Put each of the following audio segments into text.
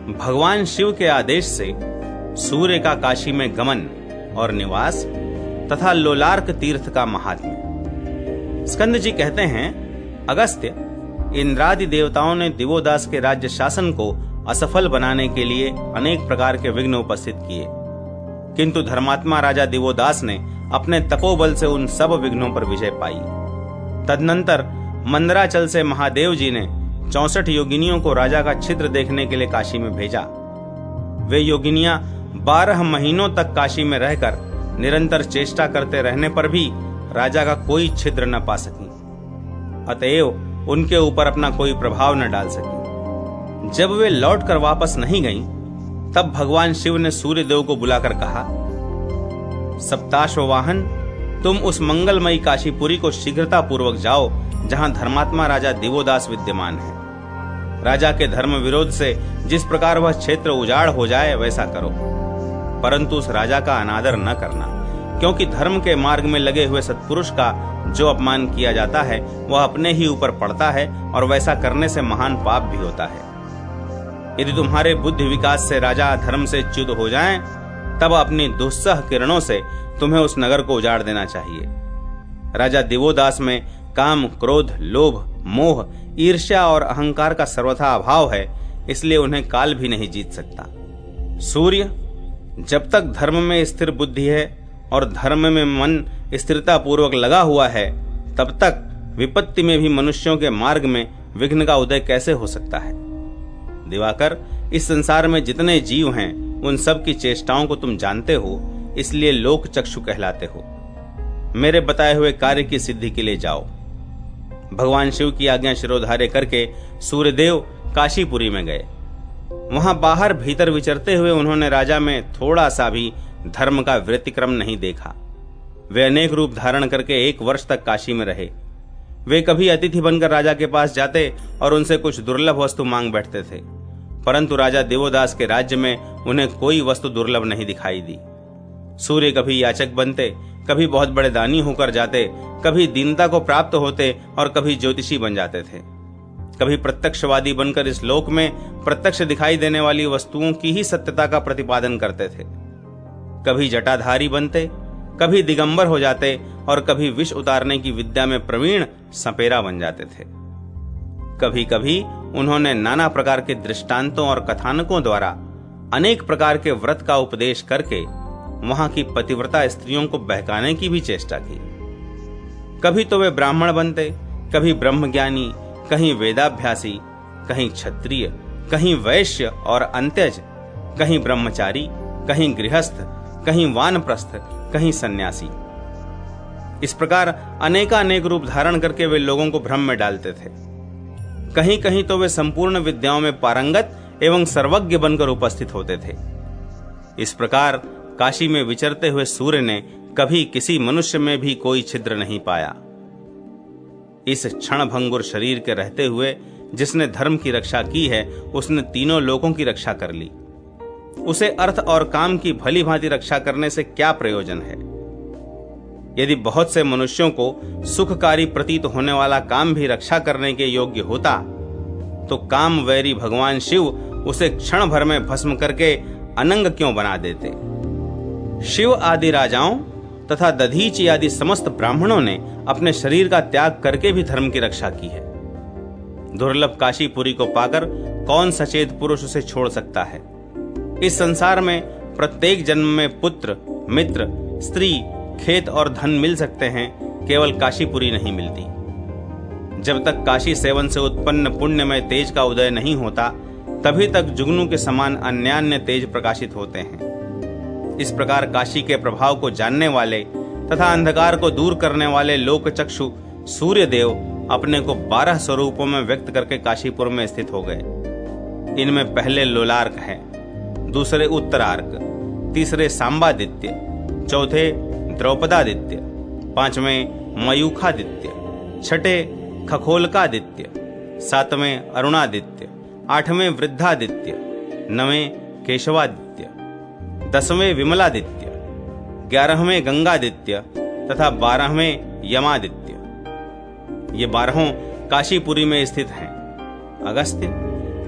भगवान शिव के आदेश से सूर्य का काशी में गमन और निवास तथा लोलार्क तीर्थ का महात्म्य। स्कंद जी कहते हैं, अगस्त्य, इंद्रादि देवताओं ने दिवोदास के राज्य शासन को असफल बनाने के लिए अनेक प्रकार के विघ्न उपस्थित किए, किंतु धर्मात्मा राजा दिवोदास ने अपने तपोबल से उन सब विघ्नों पर विजय पाई। तदनंतर मंदराचल से महादेव जी ने 64 योगिनियों को राजा का छिद्र देखने के लिए काशी में भेजा। वे योगिनियां 12 महीनों तक काशी में रहकर निरंतर चेष्टा करते रहने पर भी राजा का कोई छिद्र न पा सकी, अतएव उनके ऊपर अपना कोई प्रभाव न डाल सकी। जब वे लौटकर वापस नहीं गईं, तब भगवान शिव ने सूर्यदेव को बुलाकर कहा, सप्ताश्ववाहन, तुम उस मंगलमयी काशीपुरी को शीघ्रता पूर्वक जाओ जहां धर्मात्मा राजा दिवोदास विद्यमान है। राजा के धर्म विरोध से जिस प्रकार वह क्षेत्र उजाड़ हो जाए वैसा करो, परंतु उस राजा का अनादर न करना, क्योंकि धर्म के मार्ग में लगे हुए सत्पुरुष का जो अपमान किया जाता है वह अपने ही ऊपर पड़ता है और वैसा करने से महान पाप भी होता है। यदि तुम्हारे बुद्धि विकास से राजा धर्म से च्युत हो जाएं, तब अपनी दुस्सह किरणों से तुम्हें उस नगर को उजाड़ देना चाहिए। राजा दिवोदास में काम, क्रोध, लोभ, मोह, ईर्ष्या और अहंकार का सर्वथा अभाव है, इसलिए उन्हें काल भी नहीं जीत सकता। सूर्य, जब तक धर्म में स्थिर बुद्धि है और धर्म में मन स्थिरता पूर्वक लगा हुआ है, तब तक विपत्ति में भी मनुष्यों के मार्ग में विघ्न का उदय कैसे हो सकता है। दिवाकर, इस संसार में जितने जीव हैं उन सब की चेष्टाओं को तुम जानते हो, इसलिए लोक चक्षु कहलाते हो। मेरे बताए हुए कार्य की सिद्धि के लिए जाओ। भगवान शिव की आज्ञा शिरोधार्य करके सूर्यदेव काशीपुरी में गए। वहां बाहर भीतर विचरते हुए उन्होंने राजा में थोड़ा सा भी धर्म का व्यतिक्रम नहीं देखा। वे अनेक रूप धारण करके 1 वर्ष तक काशी में रहे। वे कभी अतिथि बनकर राजा के पास जाते और उनसे कुछ दुर्लभ वस्तु मांग बैठते थे, परंतु राजा दिवोदास के राज्य में उन्हें कोई वस्तु दुर्लभ नहीं दिखाई दी। सूर्य कभी याचक बनते, कभी बहुत बड़े दानी होकर जाते, कभी दीनता को प्राप्त होते और कभी ज्योतिषी बन जाते थे। कभी प्रत्यक्षवादी बनकर इस लोक में प्रत्यक्ष दिखाई देने वाली वस्तुओं की ही सत्यता का प्रतिपादन करते थे। कभी जटाधारी बनते, कभी दिगंबर हो जाते और कभी विष उतारने की विद्या में प्रवीण सपेरा बन जाते थे। कभी कभी उन्होंने नाना प्रकार के दृष्टांतों और कथानकों द्वारा अनेक प्रकार के व्रत का उपदेश करके वहां की पतिव्रता स्त्रियों को बहकाने की भी चेष्टा की। कभी तो वे ब्राह्मण बनते, कभी ब्रह्मज्ञानी, कहीं वेदाभ्यासी, कहीं क्षत्रिय, कहीं वैश्य और अंत्यज, कहीं ब्रह्मचारी, कहीं गृहस्थ, कहीं वानप्रस्थ, कहीं सन्यासी। इस प्रकार अनेकानेक रूप धारण करके वे लोगों को भ्रम में डालते थे। कहीं कहीं तो वे संपूर्ण विद्याओं में पारंगत एवं सर्वज्ञ बनकर उपस्थित होते थे। इस प्रकार काशी में विचरते हुए सूर्य ने कभी किसी मनुष्य में भी कोई छिद्र नहीं पाया। इस क्षणभंगुर शरीर के रहते हुए जिसने धर्म की रक्षा की है, उसने तीनों लोकों की रक्षा कर ली। उसे अर्थ और काम की भली भांति रक्षा करने से क्या प्रयोजन है। यदि बहुत से मनुष्यों को सुखकारी प्रतीत होने वाला काम भी रक्षा करने के योग्य होता, तो काम वैरी भगवान शिव उसे क्षण भर में भस्म करके अनंग क्यों बना देते। शिव आदि राजाओं तथा दधीचि आदि समस्त ब्राह्मणों ने अपने शरीर का त्याग करके भी धर्म की रक्षा की है। दुर्लभ काशीपुरी को पाकर कौन सचेत पुरुष उसे छोड़ सकता है। इस संसार में प्रत्येक जन्म में पुत्र, मित्र, स्त्री, खेत और धन मिल सकते हैं, केवल काशीपुरी नहीं मिलती। जब तक काशी सेवन से उत्पन्न पुण्यमय तेज का उदय नहीं होता, तभी तक जुगनू के समान अन्यान्य तेज प्रकाशित होते हैं। इस प्रकार काशी के प्रभाव को जानने वाले तथा अंधकार को दूर करने वाले लोकचक्षु सूर्यदेव अपने को 12 स्वरूपों में व्यक्त करके काशीपुर में स्थित हो गए। इनमें पहले लोलार्क है, दूसरे उत्तरार्क, तीसरे सांबादित्य, चौथे द्रौपदादित्य, पांचवें मयूखादित्य, छठे खखोलकादित्य, सातवें अरुणादित्य, आठवें वृद्धादित्य, नवें केशवादित्य, 10वें विमलादित्य, 11वें गंगादित्य तथा 12वें यमादित्य। ये 12 काशीपुरी में स्थित हैं। अगस्त्य,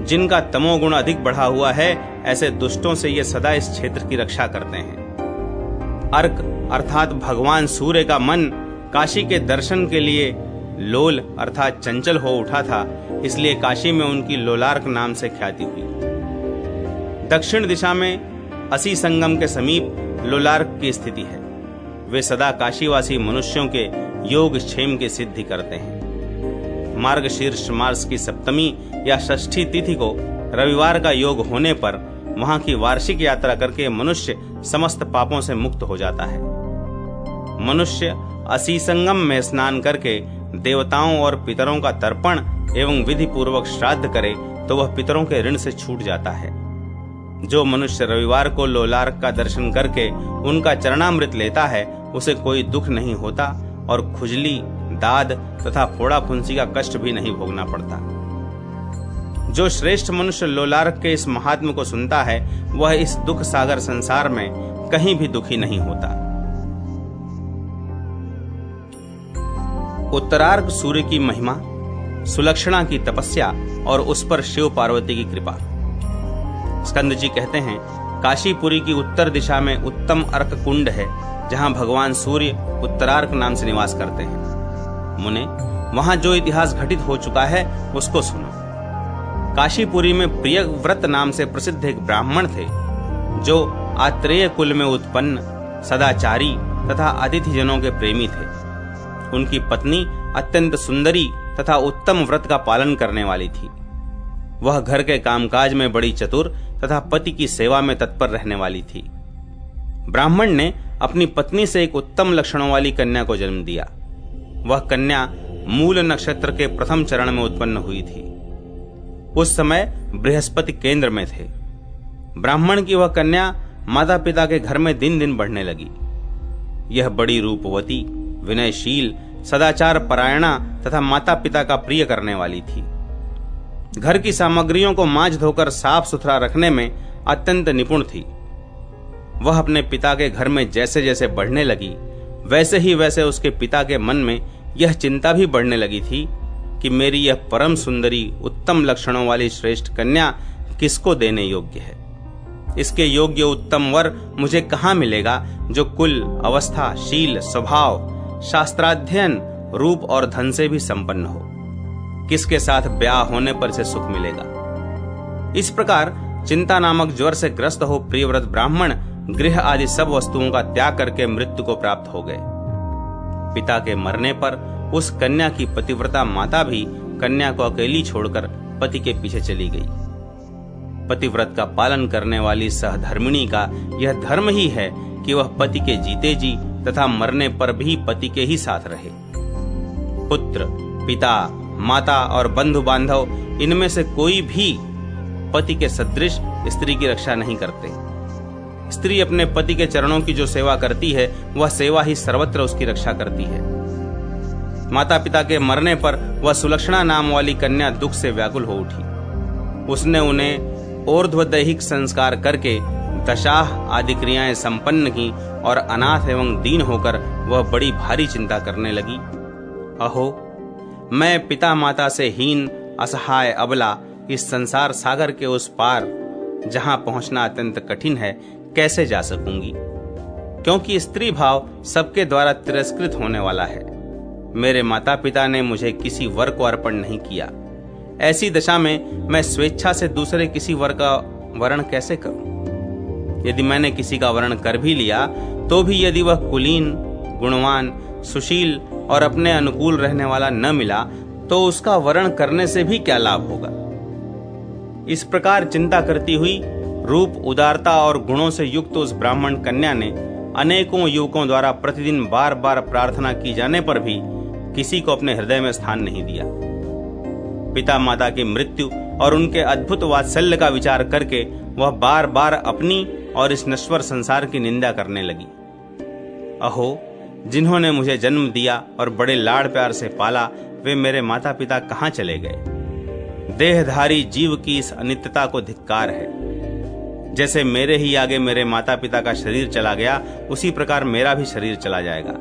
जिनका तमोगुण अधिक बढ़ा हुआ है, ऐसे दुष्टों से ये सदा इस क्षेत्र की रक्षा करते हैं। अर्क अर्थात भगवान सूर्य का मन काशी के दर्शन के लिए लोल अर्थात चंचल हो उठा था, इसलिए काशी में उनकी लोलार्क नाम से ख्याति हुई। दक्षिण दिशा में असी संगम के समीप लोलार्क की स्थिति है। वे सदा काशीवासी मनुष्यों के योग क्षेम की सिद्धि करते हैं। मार्गशीर्ष मास की सप्तमी या षष्ठी तिथि को रविवार का योग होने पर वहां की वार्षिक यात्रा करके मनुष्य समस्त पापों से मुक्त हो जाता है। मनुष्य असी संगम में स्नान करके देवताओं और पितरों का तर्पण एवं विधि पूर्वक श्राद्ध करे तो वह पितरों के ऋण से छूट जाता है। जो मनुष्य रविवार को लोलार्क का दर्शन करके उनका चरणामृत लेता है, उसे कोई दुख नहीं होता और खुजली, दाद तथा फोड़ा फुंसी का कष्ट भी नहीं भोगना पड़ता। जो श्रेष्ठ मनुष्य लोलार्क के इस महात्म्य को सुनता है, वह इस दुख सागर संसार में कहीं भी दुखी नहीं होता। उत्तरार्क सूर्य की महिमा, सुलक्षणा की तपस्या और उस पर शिव पार्वती की कृपा। स्कंद जी कहते हैं, काशीपुरी की उत्तर दिशा में उत्तम अर्क कुंड है, जहां भगवान सूर्य उत्तरार्क नाम से निवास करते हैं। मुने, वहां जो इतिहास घटित हो चुका है उसको सुनो। काशीपुरी में प्रियव्रत नाम से प्रसिद्ध एक ब्राह्मण थे, जो आत्रेय कुल में उत्पन्न, सदाचारी तथा अतिथि जनों के प्रेमी थे। उनकी पत्नी अत्यंत सुंदरी तथा उत्तम व्रत का पालन करने वाली थी। वह घर के कामकाज में बड़ी चतुर तथा पति की सेवा में तत्पर रहने वाली थी। ब्राह्मण ने अपनी पत्नी से एक उत्तम लक्षणों वाली कन्या को जन्म दिया। वह कन्या मूल नक्षत्र के प्रथम चरण में उत्पन्न हुई थी। उस समय बृहस्पति केंद्र में थे। ब्राह्मण की वह कन्या माता पिता के घर में दिन दिन बढ़ने लगी। यह बड़ी रूपवती, विनयशील, सदाचार परायणा तथा माता पिता का प्रिय करने वाली थी। घर की सामग्रियों को मांज धोकर साफ सुथरा रखने में अत्यंत निपुण थी। वह अपने पिता के घर में जैसे जैसे बढ़ने लगी, वैसे ही वैसे उसके पिता के मन में यह चिंता भी बढ़ने लगी थी कि मेरी यह परम सुंदरी, उत्तम लक्षणों वाली श्रेष्ठ कन्या किसको देने योग्य है। इसके योग्य उत्तम वर मुझे कहाँ मिलेगा, जो कुल, अवस्था, शील, स्वभाव, शास्त्राध्ययन, रूप और धन से भी संपन्न हो। किसके साथ ब्याह होने पर इसे सुख मिलेगा। इस प्रकार चिंता नामक ज्वर से ग्रस्त हो प्रियव्रत ब्राह्मण गृह आदि सब वस्तुओं का त्याग करके मृत्यु को प्राप्त हो गए। पिता के मरने पर उस कन्या की पतिव्रता माता भी कन्या को अकेली छोड़कर पति के पीछे चली गई। पतिव्रत का पालन करने वाली सहधर्मिणी का यह धर्म ही है कि वह पति के जीते जी तथा मरने पर भी पति के ही साथ रहे। पुत्र, पिता, माता और बंधु बांधव, इनमें से कोई भी पति के सदृश स्त्री की रक्षा नहीं करते। स्त्री अपने पति के चरणों की जो सेवा करती है, वह सेवा ही सर्वत्र उसकी रक्षा करती है। माता पिता के मरने पर वह सुलक्षणा नाम वाली कन्या दुख से व्याकुल हो उठी। उसने उन्हें ऊर्ध्वदैहिक संस्कार करके दशाह आदि क्रियाएं संपन्न की और अनाथ एवं दीन होकर वह बड़ी भारी चिंता करने लगी। अहो, मैं पिता माता से हीन, असहाय, अबला इस संसार सागर के उस पार, जहां पहुंचना अत्यंत कठिन है, कैसे जा सकूंगी, क्योंकि स्त्री भाव सबके द्वारा तिरस्कृत होने वाला है। मेरे माता पिता ने मुझे किसी वर को अर्पण नहीं किया। ऐसी दशा में मैं स्वेच्छा से दूसरे किसी वर का वर्ण कैसे करूं? यदि मैंने किसी का वर्ण कर भी लिया, तो भी यदि वह कुलीन, गुणवान, सुशील और अपने अनुकूल रहने वाला न मिला, तो उसका वर्ण करने से भी क्या लाभ होगा। इस प्रकार चिंता करती हुई रूप, उदारता और गुणों से युक्त उस ब्राह्मण कन्या ने अनेकों युवकों द्वारा प्रतिदिन बार बार प्रार्थना की जाने पर भी किसी को अपने हृदय में स्थान नहीं दिया। पिता माता की मृत्यु और उनके अद्भुत वात्सल्य का विचार करके वह बार बार अपनी और इस नश्वर संसार की निंदा करने लगी। अहो, जिन्होंने मुझे जन्म दिया और बड़े लाड़ प्यार से पाला, वे मेरे माता पिता कहाँ चले गए। देहधारी जीव की इस अनित्यता को धिक्कार है। जैसे मेरे ही आगे मेरे माता पिता का शरीर चला गया, उसी प्रकार मेरा भी शरीर चला जाएगा।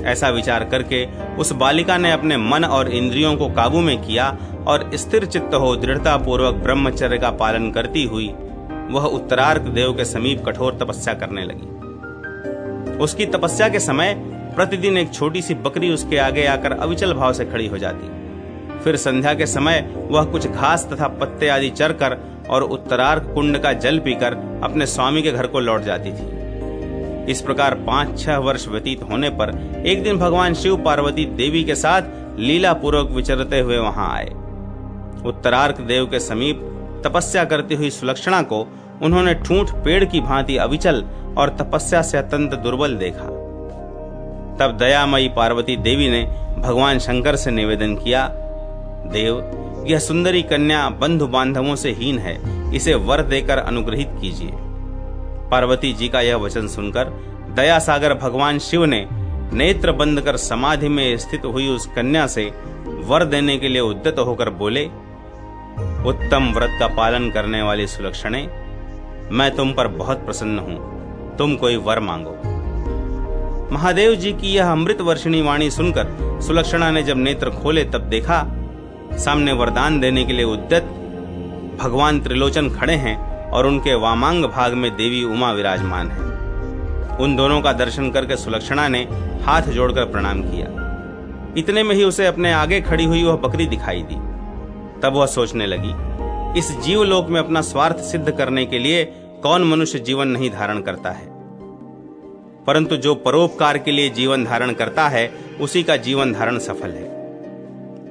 ऐसा विचार करके उस बालिका ने अपने मन और इंद्रियों को काबू में किया और स्थिर चित्त हो दृढ़ता पूर्वक ब्रह्मचर्य का पालन करती हुई वह उत्तरार्क देव के समीप कठोर तपस्या करने लगी। उसकी तपस्या के समय प्रतिदिन एक छोटी सी बकरी उसके आगे आकर अविचल भाव से खड़ी हो जाती। फिर संध्या के समय वह कुछ घास तथा पत्ते आदि चरकर और उत्तरार्क कुंड का जल पीकर अपने स्वामी के घर को लौट जाती थी। इस प्रकार 5-6 वर्ष व्यतीत होने पर एक दिन भगवान शिव पार्वती देवी के साथ लीला पूर्वक विचरते हुए वहां आए। उत्तरार्क देव के समीप तपस्या करती हुई सुलक्षणा को उन्होंने ठूंठ पेड़ की भांति अविचल और तपस्या से अत्यंत दुर्बल देखा। तब दयामयी पार्वती देवी ने भगवान शंकर से निवेदन किया, देव, यह सुंदरी कन्या बंधु बांधवों से हीन है, इसे वर देकर अनुग्रहित कीजिए। पार्वती जी का यह वचन सुनकर दया सागर भगवान शिव ने नेत्र बंद कर समाधि में स्थित हुई उस कन्या से वर देने के लिए उद्यत होकर बोले, उत्तम व्रत का पालन करने वाली सुलक्षणे, मैं तुम पर बहुत प्रसन्न हूं, तुम कोई वर मांगो। महादेव जी की यह अमृत वर्षिणी वाणी सुनकर सुलक्षणा ने जब नेत्र खोले तब देखा सामने वरदान देने के लिए उद्यत भगवान त्रिलोचन खड़े हैं और उनके वामांग भाग में देवी उमा विराजमान है। उन दोनों का दर्शन करके सुलक्षणा ने हाथ जोड़कर प्रणाम किया। इतने में ही उसे अपने आगे खड़ी हुई वह बकरी दिखाई दी। तब वह सोचने लगी, इस जीवलोक में अपना स्वार्थ सिद्ध करने के लिए कौन मनुष्य जीवन नहीं धारण करता है, परंतु जो परोपकार के लिए जीवन धारण करता है उसी का जीवन धारण सफल है।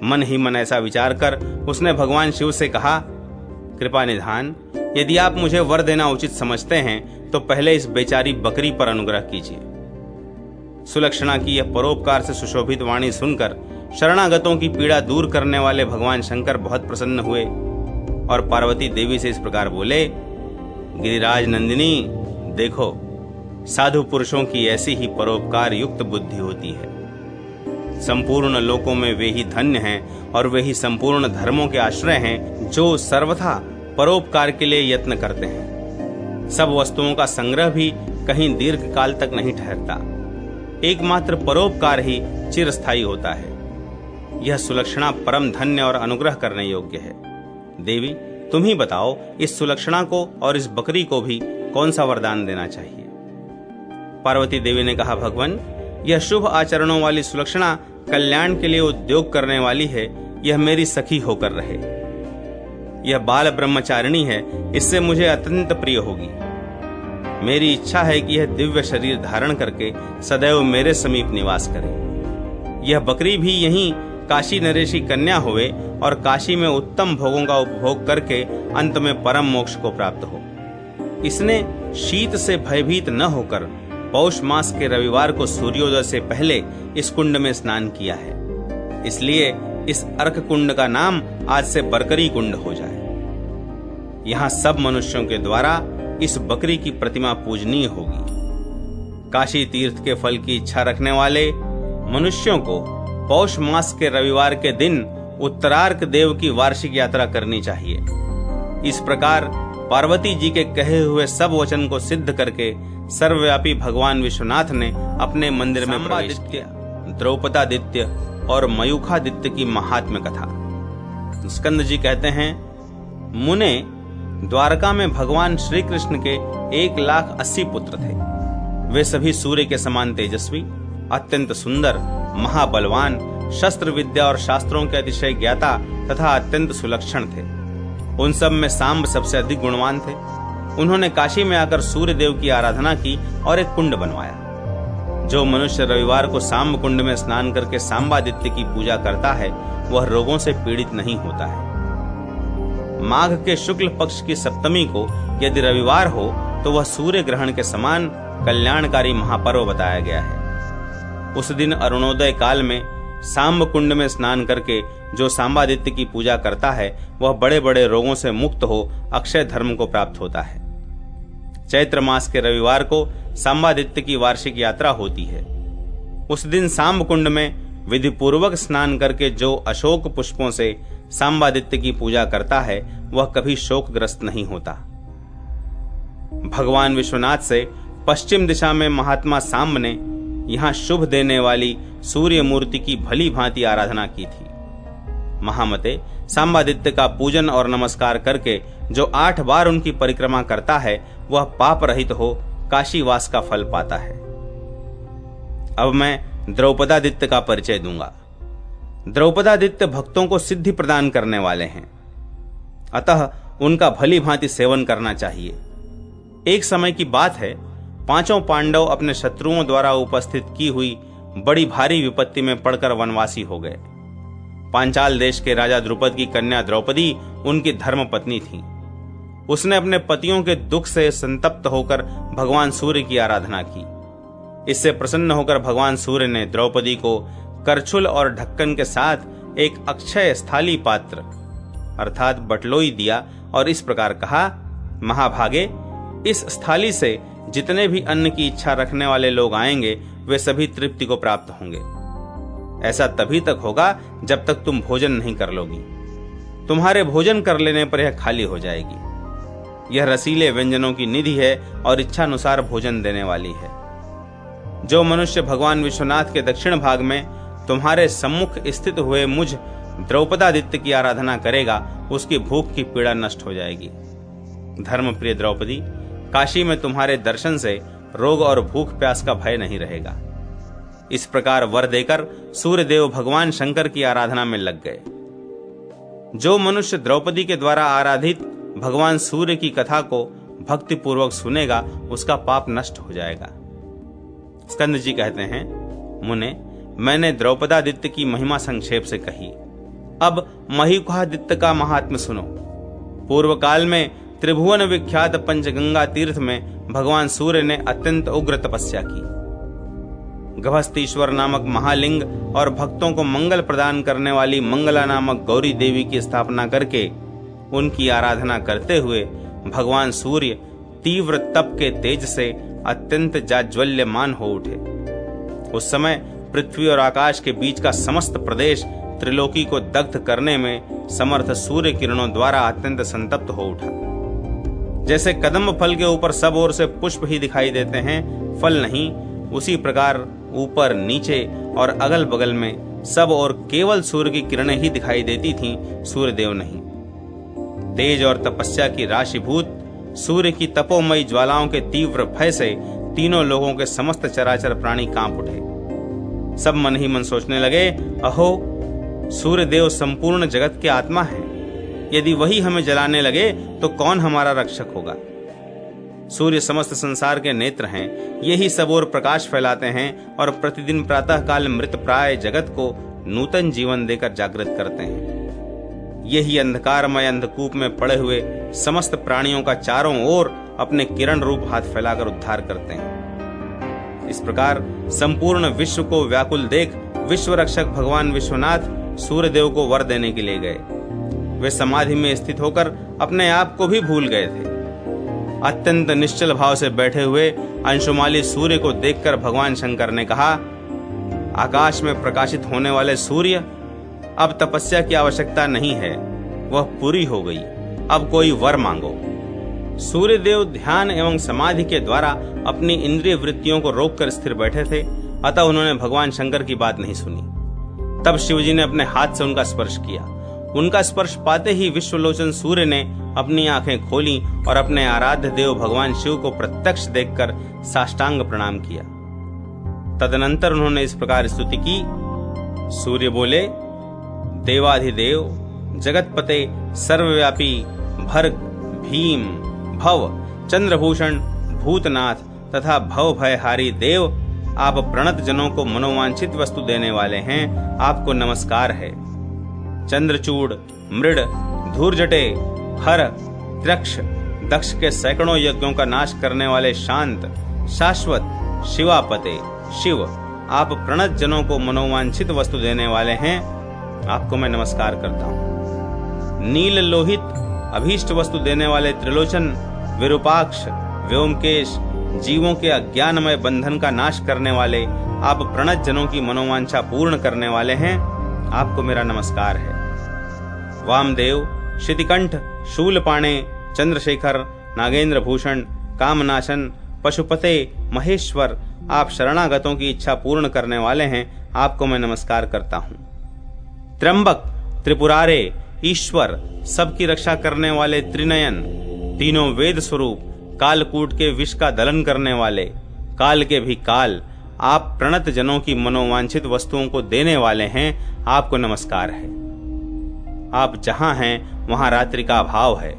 मन ही मन ऐसा विचार कर उसने भगवान शिव से कहा, कृपा निधान, यदि आप मुझे वर देना उचित समझते हैं तो पहले इस बेचारी बकरी पर अनुग्रह कीजिए। सुलक्षणा की यह परोपकार से सुशोभित वाणी सुनकर शरणागतों की पीड़ा दूर करने वाले भगवान शंकर बहुत प्रसन्न हुए और पार्वती देवी से इस प्रकार बोले, गिरिराज नंदिनी, देखो, साधु पुरुषों की ऐसी ही परोपकार युक्त बुद्धि होती है। संपूर्ण लोकों में वे ही धन्य हैं और वे ही संपूर्ण धर्मों के आश्रय हैं जो सर्वथा परोपकार के लिए यत्न करते हैं। सब वस्तुओं का संग्रह भी कहीं दीर्घ काल तक नहीं ठहरता, एकमात्र परोपकार ही चिरस्थायी होता है। यह सुलक्षणा परम धन्य और अनुग्रह करने योग्य है। देवी, तुम ही बताओ, इस सुलक्षणा को और इस बकरी को भी कौन सा वरदान देना चाहिए। पार्वती देवी ने कहा, भगवान, यह शुभ आचरणों वाली सुलक्षणा कल्याण के लिए उद्योग करने वाली है, यह मेरी सखी होकर रहे। यह बाल ब्रह्मचारिणी है, इससे मुझे अत्यंत प्रिय होगी। मेरी इच्छा है कि यह दिव्य शरीर धारण करके सदैव मेरे समीप निवास करे। यह बकरी भी यहीं काशी नरेशी कन्या होवे और काशी में उत्तम भोगों का उपभोग करके अंत में परम मोक्ष को प्राप्त हो। इसने शीत से भयभीत न होकर पौष मास के रविवार को सूर्योदय से पहले इस कुंड में स्नान किया है, इसलिए इस अर्क कुंड का नाम आज से बरकरी कुंड हो जाए। यहाँ सब मनुष्यों के द्वारा इस बकरी की प्रतिमा पूजनीय होगी। काशी तीर्थ के फल की इच्छा रखने वाले मनुष्यों को पौष मास के रविवार के दिन उत्तरार्क देव की वार्षिक यात्रा करनी चाहिए। इस प्रकार पार्वती जी के कहे हुए सब वचन को सिद्ध करके सर्वव्यापी भगवान विश्वनाथ ने अपने मंदिर में प्रवेश किया। द्रौपदादित्य और मयूखादित्य की महात्म्य कथा। स्कंद जी कहते हैं, मुने, द्वारका में भगवान श्री कृष्ण के 1,80,000 पुत्र थे। वे सभी सूर्य के समान तेजस्वी, अत्यंत सुंदर, महाबलवान, शस्त्र विद्या और शास्त्रों के अतिशय ज्ञाता तथा अत्यंत सुलक्षण थे। उन सब में सांब सबसे अधिक गुणवान थे। उन्होंने काशी में आकर सूर्य देव की आराधना की और एक कुंड बनवाया। जो मनुष्य रविवार को सांब कुंड में स्नान करके सांबादित्य की पूजा करता है वह रोगों से पीड़ित नहीं होता है। माघ के शुक्ल पक्ष की सप्तमी को यदि रविवार हो तो वह सूर्य ग्रहण के समान कल्याणकारी महापर्व बताया गया है। उस दिन अरुणोदय काल में सांब कुंड में स्नान करके जो सांबादित्य की पूजा करता है वह बड़े बड़े रोगों से मुक्त हो अक्षय धर्म को प्राप्त होता है। चैत्र मास के रविवार को सांबादित्य की वार्षिक यात्रा होती है। उस दिन सांब कुंड में विधि पूर्वक स्नान करके जो अशोक पुष्पों से सांबादित्य की पूजा करता है वह कभी शोकग्रस्त नहीं होता। भगवान विश्वनाथ से पश्चिम दिशा में महात्मा सांब ने यहाँ शुभ देने वाली सूर्य मूर्ति की भली भांति आराधना की थी। महामते, सांबादित्य का पूजन और नमस्कार करके जो 8 बार उनकी परिक्रमा करता है वह पाप रहित हो काशीवास का फल पाता है। अब मैं द्रौपदादित्य का परिचय दूंगा। द्रौपदादित्य भक्तों को सिद्धि प्रदान करने वाले हैं, अतः उनका भली भांति सेवन करना चाहिए। एक समय की बात है, 5 पांडव अपने शत्रुओं द्वारा उपस्थित की हुई बड़ी भारी विपत्ति में पड़कर वनवासी हो गए। पांचाल देश के राजा द्रुपद की कन्या द्रौपदी उनकी धर्म पत्नी थी। उसने अपने पतियों के दुख से संतप्त होकर भगवान सूर्य की आराधना की। इससे प्रसन्न होकर भगवान सूर्य ने द्रौपदी को करछुल और ढक्कन के साथ एक अक्षय स्थाली पात्र अर्थात बटलोई दिया और इस प्रकार कहा, महाभागे, इस स्थाली से जितने भी अन्न की इच्छा रखने वाले लोग आएंगे वे सभी तृप्ति को प्राप्त होंगे। ऐसा तभी तक होगा जब तक तुम भोजन नहीं कर लोगी। तुम्हारे भोजन कर लेने पर यह खाली हो जाएगी। यह रसीले व्यंजनों की निधि है और इच्छानुसार भोजन देने वाली है। जो मनुष्य भगवान विश्वनाथ के दक्षिण भाग में तुम्हारे सम्मुख स्थित हुए मुझ द्रौपदादित्य की आराधना करेगा उसकी भूख की पीड़ा नष्ट हो जाएगी। धर्मप्रिय द्रौपदी, काशी में तुम्हारे दर्शन से रोग और भूख प्यास का भय नहीं रहेगा। इस प्रकार वर देकर सूर्यदेव भगवान शंकर की आराधना में लग गए। जो मनुष्य द्रौपदी के द्वारा आराधित भगवान सूर्य की कथा को भक्ति पूर्वक सुनेगा उसका पाप नष्ट हो जाएगा। स्कंद जी कहते हैं, मुने, मैंने द्रौपदादित्य की महिमा संक्षेप से कही। अब महीकुहादित्य का महात्म्य सुनो। पूर्व काल में त्रिभुवन विख्यात पंचगंगा तीर्थ में भगवान सूर्य ने अत्यंत उग्र तपस्या की। गभस्तीश्वर नामक महालिंग और भक्तों को मंगल प्रदान करने वाली मंगला नामक गौरी देवी की स्थापना करके उनकी आराधना करते हुए भगवान सूर्य तीव्र तप के तेज से अत्यंत जाज्वल्यमान हो उठे। उस समय पृथ्वी और आकाश के बीच का समस्त प्रदेश त्रिलोकी को दग्ध करने में समर्थ सूर्य किरणों द्वारा अत्यंत संतप्त हो उठा। जैसे कदम्ब फल के ऊपर सब ओर से पुष्प ही दिखाई देते हैं, फल नहीं, उसी प्रकार ऊपर नीचे और अगल बगल में सब और केवल सूर्य की किरणें ही दिखाई देती थीं, सूर्यदेव नहीं। तेज और तपस्या की राशिभूत सूर्य की तपोमयी ज्वालाओं के तीव्र भय से तीनों लोगों के समस्त चराचर प्राणी कांप उठे। सब मन ही मन सोचने लगे, अहो, सूर्यदेव संपूर्ण जगत के आत्मा है। यदि वही हमें जलाने लगे तो कौन हमारा रक्षक होगा। सूर्य समस्त संसार के नेत्र हैं, यही सब ओर प्रकाश फैलाते हैं और प्रतिदिन प्रातः काल मृत प्राय जगत को नूतन जीवन देकर जागृत करते हैं। यही अंधकारमय अंधकूप में पड़े हुए समस्त प्राणियों का चारों ओर अपने किरण रूप हाथ फैलाकर उद्धार करते हैं। इस प्रकार संपूर्ण विश्व को व्याकुल देख विश्व रक्षक भगवान विश्वनाथ सूर्यदेव को वर देने के लिए गए। वे समाधि में स्थित होकर अपने आप को भी भूल गए थे। अत्यंत निश्चल भाव से बैठे हुए अंशुमाली सूर्य को देखकर भगवान शंकर ने कहा, आकाश में प्रकाशित होने वाले सूर्य, अब तपस्या की आवश्यकता नहीं है, वह पूरी हो गई। अब कोई वर मांगो। सूर्यदेव ध्यान एवं समाधि के द्वारा अपनी इंद्रिय वृत्तियों को रोककर स्थिर बैठे थे, अतः उन्होंने भगवान शंकर की बात नहीं सुनी। तब शिवजी ने अपने हाथ से उनका स्पर्श किया। उनका स्पर्श पाते ही विश्वलोचन सूर्य ने अपनी आंखें खोली और अपने आराध्य देव भगवान शिव को प्रत्यक्ष देखकर साष्टांग प्रणाम किया। तदनंतर उन्होंने इस प्रकार स्तुति की। सूर्य बोले, देवाधिदेव, जगतपते, सर्वव्यापी, भर्ग, भीम, भव, चंद्रभूषण, भूतनाथ तथा भव भयहारी देव, आप प्रणत जनों को मनोवांछित वस्तु देने वाले हैं, आपको नमस्कार है। चंद्रचूड़, मृड, धूर्जटे, हर, त्रक्ष, दक्ष के सैकड़ों यज्ञों का नाश करने वाले शांत, शाश्वत, शिवापते, शिव, आप प्रणत जनों को मनोवांछित वस्तु देने वाले हैं, आपको मैं नमस्कार करता हूँ। नील लोहित अभीष्ट वस्तु देने वाले त्रिलोचन, विरूपाक्ष, व्योमकेश, जीवों के अज्ञानमय बंधन का नाश करने वाले, आप प्रणत जनों की मनोवांछा पूर्ण करने वाले हैं, आपको मेरा नमस्कार है। वामदेव, शितिकंठ, शूलपाणे, चंद्रशेखर, नागेंद्र भूषण, कामनाशन, पशुपते, महेश्वर, आप शरणागतों की इच्छा पूर्ण करने वाले हैं, आपको मैं नमस्कार करता हूँ। त्र्यंबक, त्रिपुरारे, ईश्वर, सबकी रक्षा करने वाले त्रिनयन, तीनों वेद स्वरूप, कालकूट के विष का दलन करने वाले, काल के भी काल, आप प्रणत जनों की मनोवांछित वस्तुओं को देने वाले हैं, आपको नमस्कार है। आप जहां हैं वहां रात्रि का अभाव है।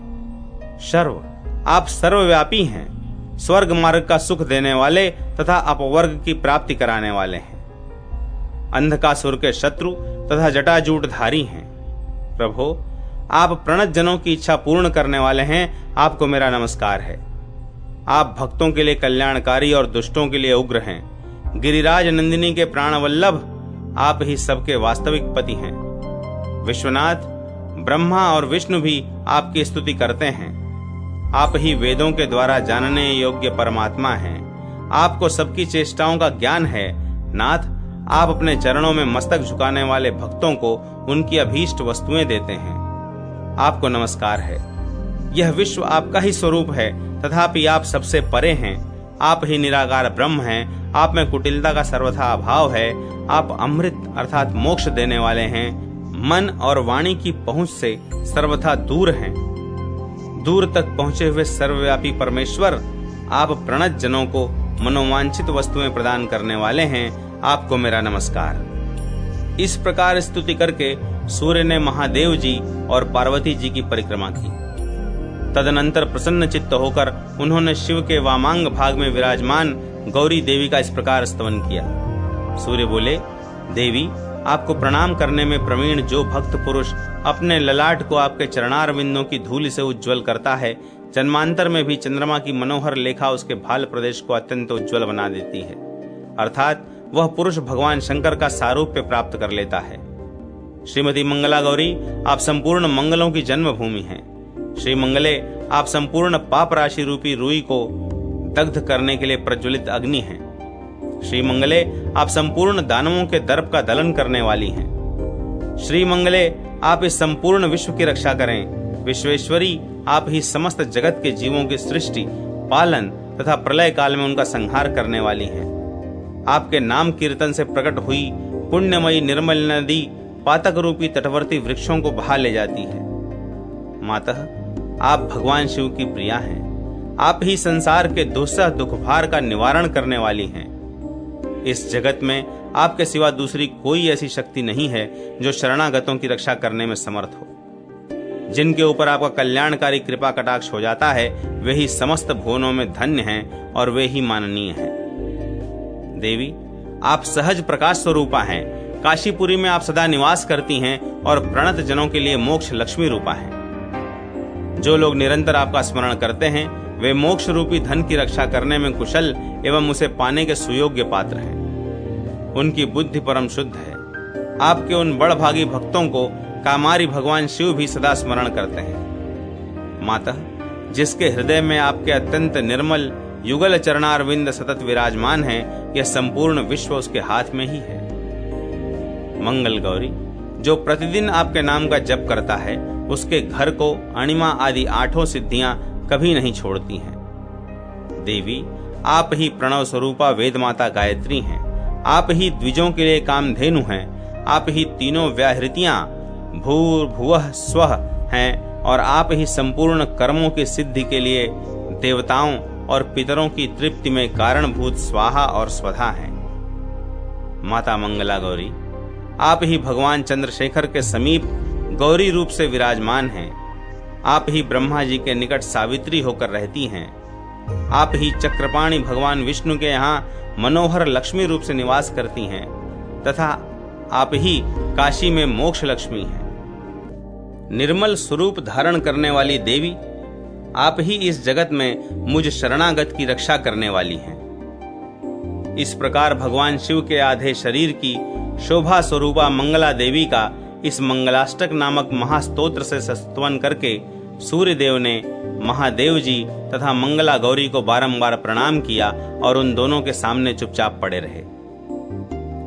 सर्व, आप सर्वव्यापी हैं, स्वर्ग मार्ग का सुख देने वाले तथा अपवर्ग की प्राप्ति कराने वाले हैं। अंधकासुर के शत्रु तथा जटाजूटधारी हैं। प्रभो, आप प्रणत जनों की इच्छा पूर्ण करने वाले हैं, आपको मेरा नमस्कार है। आप भक्तों के लिए कल्याणकारी और दुष्टों के लिए उग्र हैं। गिरिराज नंदिनी के प्राणवल्लभ, आप ही सबके वास्तविक पति हैं। विश्वनाथ, ब्रह्मा और विष्णु भी आपकी स्तुति करते हैं। आप ही वेदों के द्वारा जानने योग्य परमात्मा हैं। आपको सबकी चेष्टाओं का ज्ञान है। नाथ, आप अपने चरणों में मस्तक झुकाने वाले भक्तों को उनकी अभीष्ट वस्तुएं देते हैं, आपको नमस्कार है। यह विश्व आपका ही स्वरूप है, तथापि आप सबसे परे हैं। आप ही निराकार ब्रह्म हैं। आप में कुटिलता का सर्वथा अभाव है। आप अमृत अर्थात मोक्ष देने वाले हैं। मन और वाणी की पहुंच से सर्वथा दूर हैं। दूर तक पहुंचे हुए सर्वव्यापी परमेश्वर, आप प्रणत जनों को मनोवांछित वस्तुएं प्रदान करने वाले हैं, आपको मेरा नमस्कार। इस प्रकार स्तुति करके सूर्य ने महादेव जी और पार्वती जी की परिक्रमा की। तदनंतर प्रसन्न चित्त होकर उन्होंने शिव के वामांग भाग में विराजमान गौरी देवी का इस प्रकार स्तवन किया। सूर्य बोले, देवी, आपको प्रणाम करने में प्रवीण जो भक्त पुरुष अपने ललाट को आपके चरणारविंदों की धूलि से उज्ज्वल करता है, जन्मांतर में भी चंद्रमा की मनोहर लेखा उसके भाल प्रदेश को अत्यंत उज्ज्वल बना देती है। अर्थात वह पुरुष भगवान शंकर का सारूप्य प्राप्त कर लेता है। श्रीमती मंगला गौरी, आप संपूर्ण मंगलों की जन्मभूमि हैं। श्री मंगले, आप संपूर्ण पाप राशि रूपी रुई को दग्ध करने के लिए प्रज्वलित अग्नि हैं। श्री मंगले, आप संपूर्ण दानवों के दर्प का दलन करने वाली हैं। श्री मंगले, आप इस संपूर्ण विश्व की रक्षा करें। विश्वेश्वरी, आप ही समस्त जगत के जीवों की सृष्टि, पालन तथा प्रलय काल में उनका संहार करने वाली हैं। आपके नाम कीर्तन से प्रकट हुई पुण्यमयी निर्मल नदी पातक रूपी तटवर्ती वृक्षों को बहा ले जाती है। मातः, आप भगवान शिव की प्रिया हैं। आप ही संसार के दुस्सह दुख भार का निवारण करने वाली हैं। इस जगत में आपके सिवा दूसरी कोई ऐसी शक्ति नहीं है जो शरणागतों की रक्षा करने में समर्थ हो। जिनके ऊपर आपका कल्याणकारी कृपा कटाक्ष हो जाता है, वे ही समस्त भुवनों में धन्य हैं और वे ही माननीय हैं। देवी, आप सहज प्रकाश स्वरूपा हैं। काशीपुरी में आप सदा निवास करती हैं और प्रणत जनों के लिए मोक्ष लक्ष्मी रूपा हैं। जो लोग निरंतर आपका स्मरण करते हैं, वे मोक्ष रूपी धन की रक्षा करने में कुशल एवं उसे पाने के सुयोग्य पात्र हैं। उनकी बुद्धि परम शुद्ध है। आपके उन बड़भागी भक्तों को कामारी भगवान शिव भी सदा स्मरण करते हैं। मातः, जिसके हृदय में आपके अत्यंत निर्मल युगल चरणारविंद सतत विराजमान हैं, यह संपूर्ण विश्व उसके हाथ में ही है। मंगल गौरी, जो प्रतिदिन आपके नाम का जप करता है, उसके घर को अणिमा आदि 8 सिद्धियां कभी नहीं छोड़ती हैं। देवी, आप ही प्रणव स्वरूपा वेद माता गायत्री हैं। आप ही द्विजों के लिए कामधेनु हैं। आप ही तीनों व्याहृतियां भूर्भुवः स्वः हैं और आप ही संपूर्ण कर्मों की सिद्धि के लिए देवताओं और पितरों की तृप्ति में कारणभूत स्वाहा और स्वधा हैं। माता मंगला गौरी, आप ही भगवान चंद्रशेखर के समीप गौरी रूप से विराजमान हैं। आप ही ब्रह्मा जी के निकट सावित्री होकर रहती हैं। आप ही चक्रपाणी भगवान विष्णु के यहाँ मनोहर लक्ष्मी रूप से निवास करती हैं तथा आप ही काशी में मोक्ष लक्ष्मी हैं। निर्मल स्वरूप धारण करने वाली देवी, आप ही इस जगत में मुझ शरणागत की रक्षा करने वाली हैं। इस प्रकार भगवान शिव के आधे शरीर की शोभा स्वरूपा मंगला देवी का इस मंगलाष्टक नामक महास्तोत्र से स्तवन करके सूर्य देव ने महादेव जी तथा मंगला गौरी को बारंबार प्रणाम किया और उन दोनों के सामने चुपचाप पड़े रहे।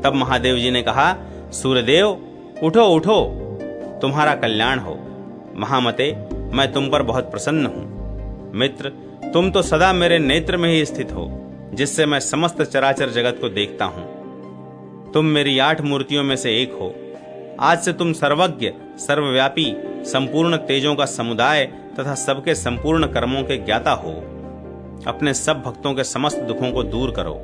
तब महादेव जी ने कहा, सूर्यदेव, उठो उठो, तुम्हारा कल्याण हो। महामते, मैं तुम पर बहुत प्रसन्न हूँ। मित्र, तुम तो सदा मेरे नेत्र में ही स्थित हो। जिससे मैं समस्त चराचर जगत को देखता हूं। तुम मेरी 8 मूर्तियों में से एक हो। आज से तुम सर्वज्ञ, सर्वव्यापी, संपूर्ण तेजों का समुदाय तथा सबके संपूर्ण कर्मों के ज्ञाता हो। अपने सब भक्तों के समस्त दुखों को दूर करो।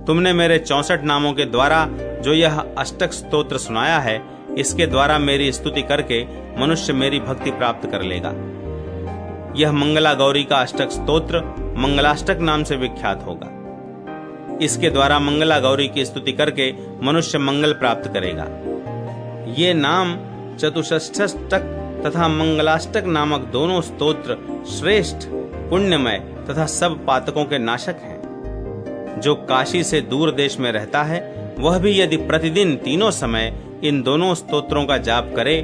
तुमने मेरे 64 नामों के द्वारा जो यह अष्टक स्तोत्र सुनाया है, इसके द्वारा मेरी स्तुति करके मनुष्य मेरी भक्ति प्राप्त कर लेगा। यह मंगला गौरी का अष्टक स्तोत्र मंगलाष्टक नाम से विख्यात होगा। इसके द्वारा मंगला गौरी की स्तुति करके मनुष्य मंगल प्राप्त करेगा। ये नाम चतुष्षष्टक तथा मंगलाष्टक नामक दोनों स्तोत्र श्रेष्ठ, पुण्यमय तथा सब पातकों के नाशक हैं। जो काशी से दूर देश में रहता है, वह भी यदि प्रतिदिन तीनों समय इन दोनों स्तोत्रों का जाप करे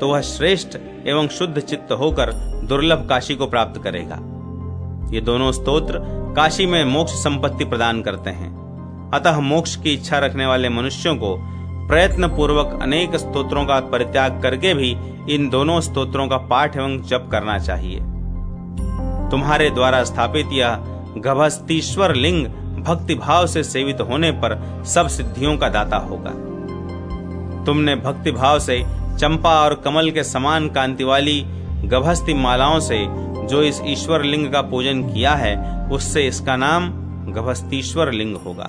तो वह श्रेष्ठ एवं शुद्ध चित्त होकर दुर्लभ काशी को प्राप्त करेगा। ये दोनों स्तोत्र काशी में मोक्ष संपत्ति प्रदान करते हैं। अतः मोक्ष की इच्छा रखने वाले मनुष्यों को प्रयत्न पूर्वक अनेक स्तोत्रों का परित्याग करके भी इन दोनों स्तोत्रों का पाठ एवं जप करना चाहिए। तुम्हारे द्वारा स्थापित यह गभस्तीश्वर लिंग भक्ति भाव से सेवित होने पर सब सिद्धियों का दाता होगा। तुमने भक्ति भाव से चंपा और कमल के समान कांति वाली गभस्ती मालाओं से जो इस ईश्वर लिंग का पूजन किया है, उससे इसका नाम गभस्तीश्वर लिंग होगा।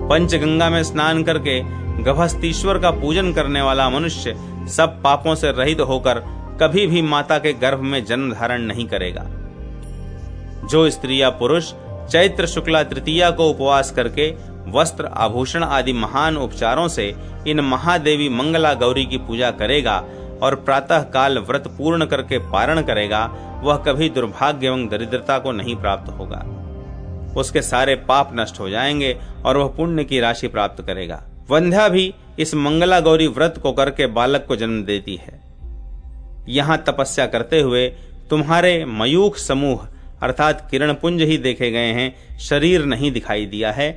पंचगंगा में स्नान करके गभस्तीश्वर का पूजन करने वाला मनुष्य सब पापों से रहित होकर कभी भी माता के गर्भ में जन्म धारण नहीं करेगा। जो स्त्री या पुरुष चैत्र शुक्ला तृतीया को उपवास करके वस्त्र, आभूषण आदि महान उपचारों से इन महादेवी मंगला गौरी की पूजा करेगा और प्रातः काल व्रत पूर्ण करके पारण करेगा, वह कभी दुर्भाग्य एवं दरिद्रता को नहीं प्राप्त होगा। उसके सारे पाप नष्ट हो जाएंगे और वह पुण्य की राशि प्राप्त करेगा। वंध्या भी इस मंगला गौरी व्रत को करके बालक को जन्म देती है। यहाँ तपस्या करते हुए तुम्हारे मयूख समूह अर्थात किरण पुंज ही देखे गए हैं, शरीर नहीं दिखाई दिया है।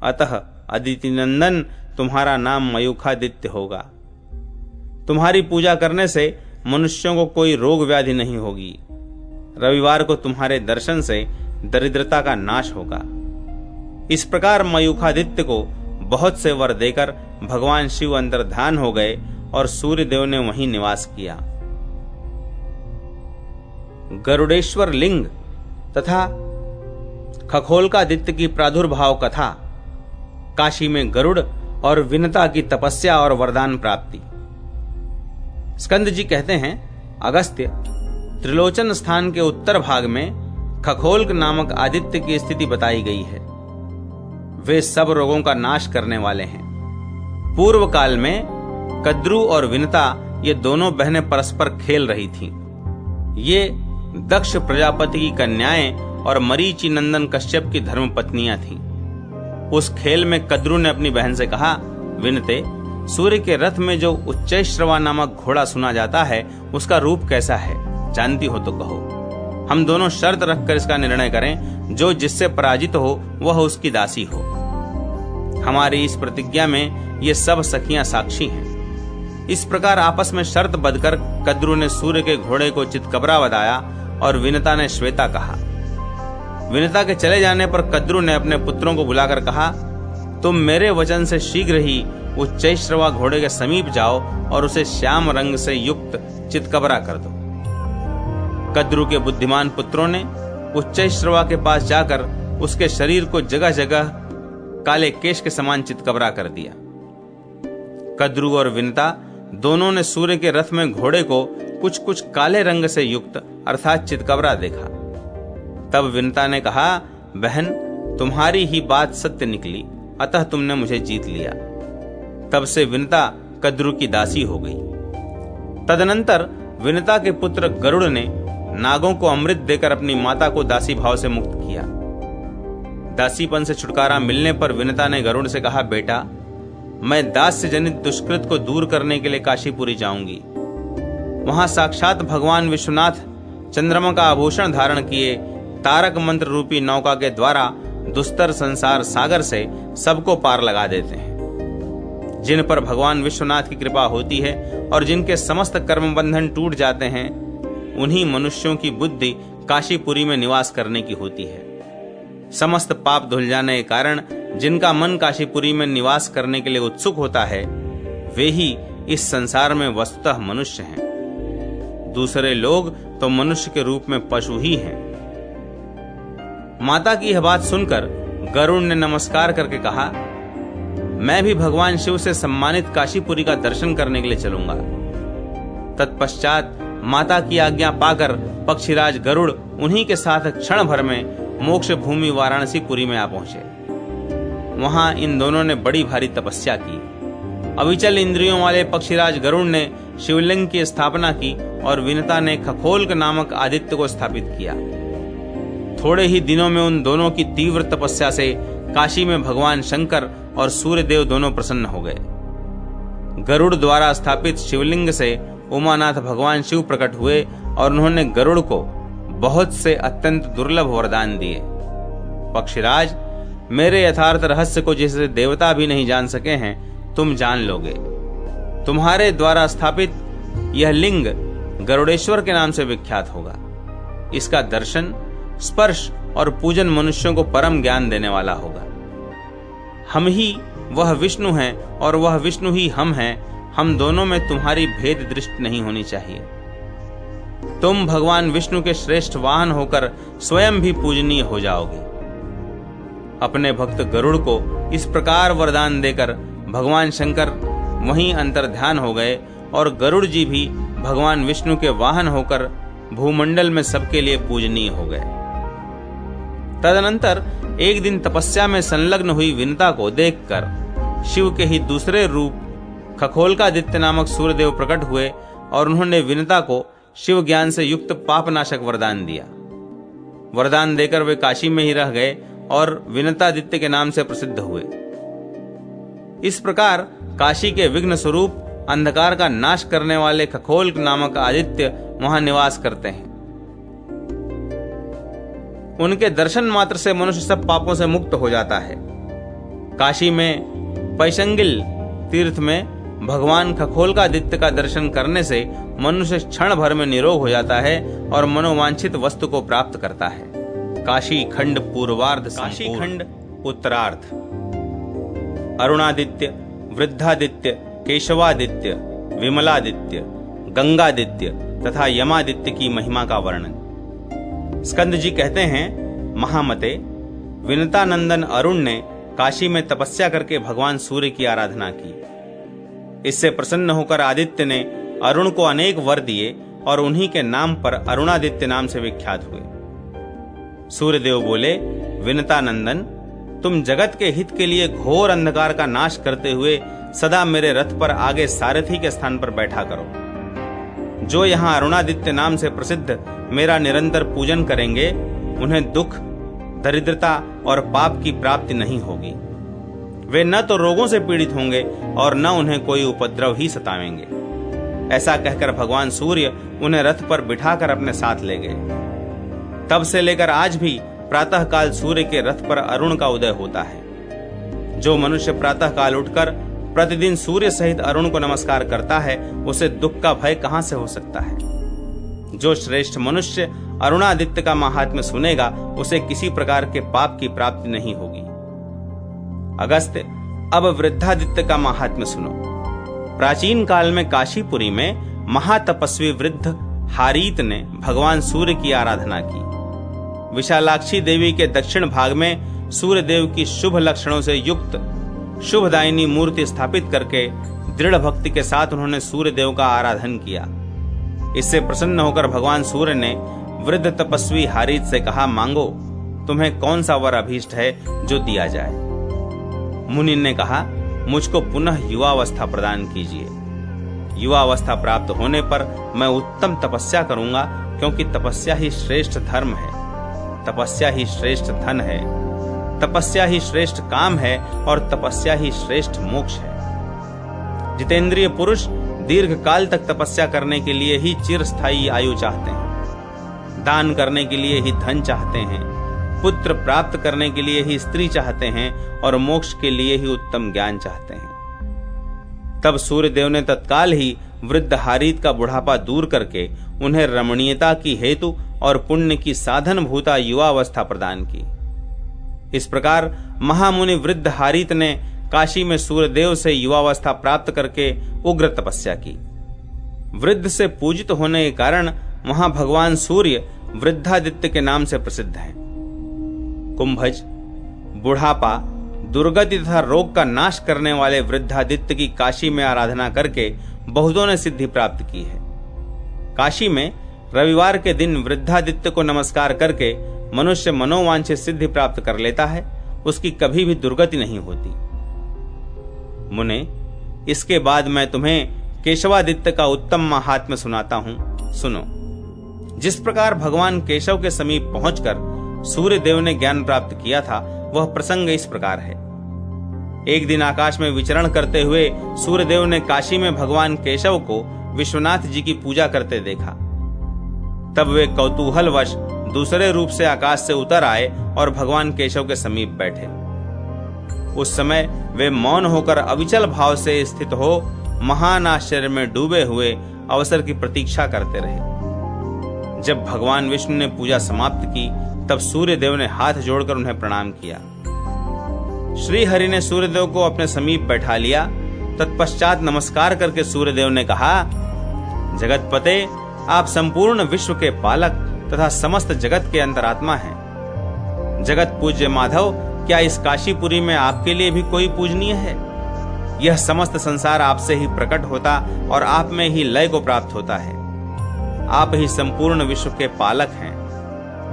अतः अदिति नंदन तुम्हारा नाम मयूखादित्य होगा। तुम्हारी पूजा करने से मनुष्यों को कोई रोग व्याधि नहीं होगी। रविवार को तुम्हारे दर्शन से दरिद्रता का नाश होगा। इस प्रकार मयूखादित्य को बहुत से वर देकर भगवान शिव अंतर्ध्यान हो गए और सूर्य देव ने वहीं निवास किया। गरुड़ेश्वर लिंग तथा खगोलकादित्य की प्रादुर्भाव कथा, काशी में गरुड़ और विनता की तपस्या और वरदान प्राप्ति। स्कंद जी कहते हैं, अगस्त्य त्रिलोचन स्थान के उत्तर भाग में खगोल नामक आदित्य की स्थिति बताई गई है। वे सब रोगों का नाश करने वाले हैं। पूर्व काल में कद्रु और विनता ये दोनों बहनें परस्पर खेल रही थीं। ये दक्ष प्रजापति की कन्याएं और मरीचि नंदन कश्यप की धर्मपत्नियां थीं। उस खेल में कद्रु ने अपनी बहन से कहा, विनते, सूर्य के रथ में जो उच्चैश्रवा नामक घोड़ा सुना जाता है, उसका रूप कैसा है? जानती हो तो कहो। हम दोनों शर्त रखकर इसका निर्णय करें, जो जिससे पराजित हो वह उसकी दासी हो। हमारी इस प्रतिज्ञा में ये सब सखियां साक्षी हैं। इस प्रकार आपस में शर्त बंधकर कद्रु ने सूर्य के घोड़े को चितकबरा बताया और विनता ने श्वेता कहा। विनता के चले जाने पर कद्रु ने अपने पुत्रों को बुलाकर कहा, तुम मेरे वचन से शीघ्र ही उच्चैश्रवा घोड़े के समीप जाओ और उसे श्याम रंग से युक्त चितकबरा कर दो। कद्रु के बुद्धिमान पुत्रों ने उच्चैश्रवा के पास जाकर उसके शरीर को जगह जगह काले केश के समान चितकबरा कर दिया। कद्रु और विनता दोनों ने सूर्य के रथ में घोड़े को कुछ कुछ काले रंग से युक्त अर्थात चितकबरा देखा। तब विनता ने कहा, बहन, तुम्हारी ही बात सत्य निकली, अतः तुमने मुझे जीत लिया। तब से विनता कद्रु की दासी हो गई। तदनंतर विनता के पुत्र गरुड़ ने नागों को अमृत देकर अपनी माता को दासी भाव से मुक्त किया। दासीपन से छुटकारा मिलने पर विनता ने गरुड़ से कहा, बेटा, मैं दास्य जनित दुष्कृत को दूर करने के लिए काशीपुरी जाऊंगी। वहां साक्षात भगवान विश्वनाथ चंद्रमा का आभूषण धारण किए तारक मंत्र रूपी नौका के द्वारा दुस्तर संसार सागर से सबको पार लगा देते हैं। जिन पर भगवान विश्वनाथ की कृपा होती है और जिनके समस्त कर्म बंधन टूट जाते हैं, उन्हीं मनुष्यों की बुद्धि काशीपुरी में निवास करने की होती है। समस्त पाप धुल जाने के कारण जिनका मन काशीपुरी में निवास करने के लिए उत्सुक होता है, वे ही इस संसार में वस्तुतः मनुष्य हैं। दूसरे लोग तो मनुष्य के रूप में पशु ही हैं। माता की यह बात सुनकर गरुड़ ने नमस्कार करके कहा, मैं भी भगवान शिव से सम्मानित काशीपुरी का दर्शन करने के लिए चलूंगा। तत्पश्चात माता की आज्ञा पाकर पक्षीराज गरुड़ उन्हीं के साथ क्षण भर में मोक्ष भूमि वाराणसीपुरी में आ पहुंचे। वहां इन दोनों ने बड़ी भारी तपस्या की। अविचल इंद्रियों वाले पक्षीराज गरुड़ ने शिवलिंग की स्थापना की और विनता ने खखोल्क नामक आदित्य को स्थापित किया। थोड़े ही दिनों में उन दोनों की तीव्र तपस्या से काशी में भगवान शंकर और सूर्यदेव दोनों प्रसन्न हो गए। गरुड़ द्वारा स्थापित शिवलिंग से उमानाथ भगवान शिव प्रकट हुए और उन्होंने गरुड़ को बहुत से अत्यंत दुर्लभ वरदान दिए। पक्षीराज, मेरे यथार्थ रहस्य को जिसे देवता भी नहीं जान सके हैं, तुम जान लोगे। तुम्हारे द्वारा स्थापित यह लिंग गरुड़ेश्वर के नाम से विख्यात होगा। इसका दर्शन, स्पर्श और पूजन मनुष्यों को परम ज्ञान देने वाला होगा। हम ही वह विष्णु हैं और वह विष्णु ही हम हैं। हम दोनों में तुम्हारी भेद दृष्टि नहीं होनी चाहिए। तुम भगवान विष्णु के श्रेष्ठ वाहन होकर स्वयं भी पूजनीय हो जाओगे। अपने भक्त गरुड़ को इस प्रकार वरदान देकर भगवान शंकर वहीं अंतर्ध्यान हो गए और गरुड़ जी भी भगवान विष्णु के वाहन होकर भूमंडल में सबके लिए पूजनीय हो गए। तदनंतर एक दिन तपस्या में संलग्न हुई विनता को देखकर शिव के ही दूसरे रूप खखोल्कादित्य नामक सूर्यदेव प्रकट हुए और उन्होंने विनता को शिव ज्ञान से युक्त पापनाशक वरदान दिया। वरदान देकर वे काशी में ही रह गए और विनतादित्य के नाम से प्रसिद्ध हुए। इस प्रकार काशी के विघ्न स्वरूप अंधकार का नाश करने वाले खखोल्क नामक आदित्य वहां निवास करते हैं। उनके दर्शन मात्र से मनुष्य सब पापों से मुक्त हो जाता है। काशी में पैशंगिल तीर्थ में भगवान खखोल्कादित्य का दर्शन करने से मनुष्य क्षण भर में निरोग हो जाता है और मनोवांछित वस्तु को प्राप्त करता है। काशी खंड पूर्वार्ध, काशी खंड उत्तरार्ध। अरुणादित्य, वृद्धादित्य, केशवादित्य, विमलादित्य, गंगादित्य तथा यमादित्य की महिमा का वर्णन। स्कंद जी कहते हैं, महामते, विनतानंदन अरुण ने काशी में तपस्या करके भगवान सूर्य की आराधना की। इससे प्रसन्न होकर आदित्य ने अरुण को अनेक वर दिए और उन्हीं के नाम पर अरुणादित्य नाम से विख्यात हुए। सूर्यदेव बोले, विनतानंदन, तुम जगत के हित के लिए घोर अंधकार का नाश करते हुए सदा मेरे रथ पर आगे सारथी के स्थान पर बैठा करो। जो यहाँ अरुणादित्य नाम से प्रसिद्ध मेरा निरंतर पूजन करेंगे, उन्हें दुख, दरिद्रता और पाप की प्राप्ति नहीं होगी। वे न तो रोगों से पीड़ित होंगे और न उन्हें कोई उपद्रव ही सतावेंगे। ऐसा कहकर भगवान सूर्य उन्हें रथ पर बिठाकर अपने साथ ले गए। तब से लेकर आज भी प्रातः काल सूर्य के रथ पर अरुण का उदय होता है। जो मनुष्य प्रातः काल उठकर प्रतिदिन सूर्य सहित अरुण को नमस्कार करता है, उसे दुख का भय कहां से हो सकता है। जो श्रेष्ठ मनुष्य अरुणादित्य का महात्म्य सुनेगा, उसे किसी प्रकार के पाप की प्राप्ति नहीं होगी। अगस्त्य, अब वृद्धादित्य का महात्म्य सुनो। प्राचीन काल में काशीपुरी में महातपस्वी वृद्ध हारीत ने भगवान सूर्य की आराधना की। विशालाक्षी देवी के दक्षिण भाग में सूर्य देव की शुभ लक्षणों से युक्त शुभदायिनी मूर्ति स्थापित करके दृढ़ भक्ति के साथ उन्होंने सूर्य देव का आराधन किया। इससे प्रसन्न होकर भगवान सूर्य ने वृद्ध तपस्वी हारीत से कहा, मांगो, तुम्हें कौन सा वर अभीष्ट है जो दिया जाए। मुनि ने कहा, मुझको पुनः युवावस्था प्रदान कीजिए। युवावस्था प्राप्त होने पर मैं उत्तम तपस्या करूंगा, क्योंकि तपस्या ही श्रेष्ठ धर्म है, तपस्या ही श्रेष्ठ धन है, तपस्या ही श्रेष्ठ काम है और तपस्या ही श्रेष्ठ मोक्ष है। जितेंद्रिय पुरुष दीर्घ काल तक तपस्या करने के लिए ही चिरस्थायी आयु चाहते हैं, दान करने के लिए ही धन चाहते हैं, पुत्र प्राप्त करने के लिए ही स्त्री चाहते हैं और मोक्ष के लिए ही उत्तम ज्ञान चाहते हैं। तब सूर्यदेव ने तत्काल ही वृद्ध हारीत का बुढ़ापा दूर करके उन्हें रमणीयता की हेतु और पुण्य की साधन भूता युवावस्था प्रदान की। इस प्रकार महामुनि वृद्ध हारीत ने काशी में सूर्यदेव से युवावस्था प्राप्त करके उग्र तपस्या की। वृद्ध से पूजित होने के कारण वहां भगवान सूर्य वृद्धादित्य के नाम से प्रसिद्ध हैं। कुंभज, बुढ़ापा, दुर्गति तथा रोग का नाश करने वाले वृद्धादित्य की काशी में आराधना करके बहुतों ने सिद्धि प्राप्त की है। काशी में रविवार के दिन वृद्धादित्य को नमस्कार करके मनुष्य मनोवांछित सिद्धि प्राप्त कर लेता है, उसकी कभी भी दुर्गति नहीं होती। मुने, इसके बाद मैं तुम्हें केशवादित्य का उत्तम महात्म्य सुनाता हूं, सुनो। जिस प्रकार भगवान केशव के समीप पहुंचकर सूर्य देव ने ज्ञान प्राप्त किया था, वह प्रसंग इस प्रकार है। एक दिन आकाश में विचरण करते हुए सूर्यदेव ने काशी में भगवान केशव को विश्वनाथ जी की पूजा करते देखा। तब वे कौतूहलवश दूसरे रूप से आकाश से उतर आए और भगवान केशव के समीप बैठे। उस समय वे मौन होकर अविचल भाव से स्थित हो महान आश्चर्य में डूबे हुए अवसर की प्रतीक्षा करते रहे। जब भगवान विष्णु ने पूजा समाप्त की, तब सूर्यदेव ने हाथ जोड़कर उन्हें प्रणाम किया। श्री हरि ने सूर्यदेव को अपने समीप बैठा लिया। तत्पश्चात नमस्कार करके सूर्यदेव ने कहा, जगतपते, आप संपूर्ण विश्व के पालक तथा समस्त जगत के अंतरात्मा हैं। जगत पूज्य माधव, क्या इस काशीपुरी में आपके लिए भी कोई पूजनीय है? यह समस्त संसार आपसे ही प्रकट होता और आप में ही लय को प्राप्त होता है। आप ही संपूर्ण विश्व के पालक हैं।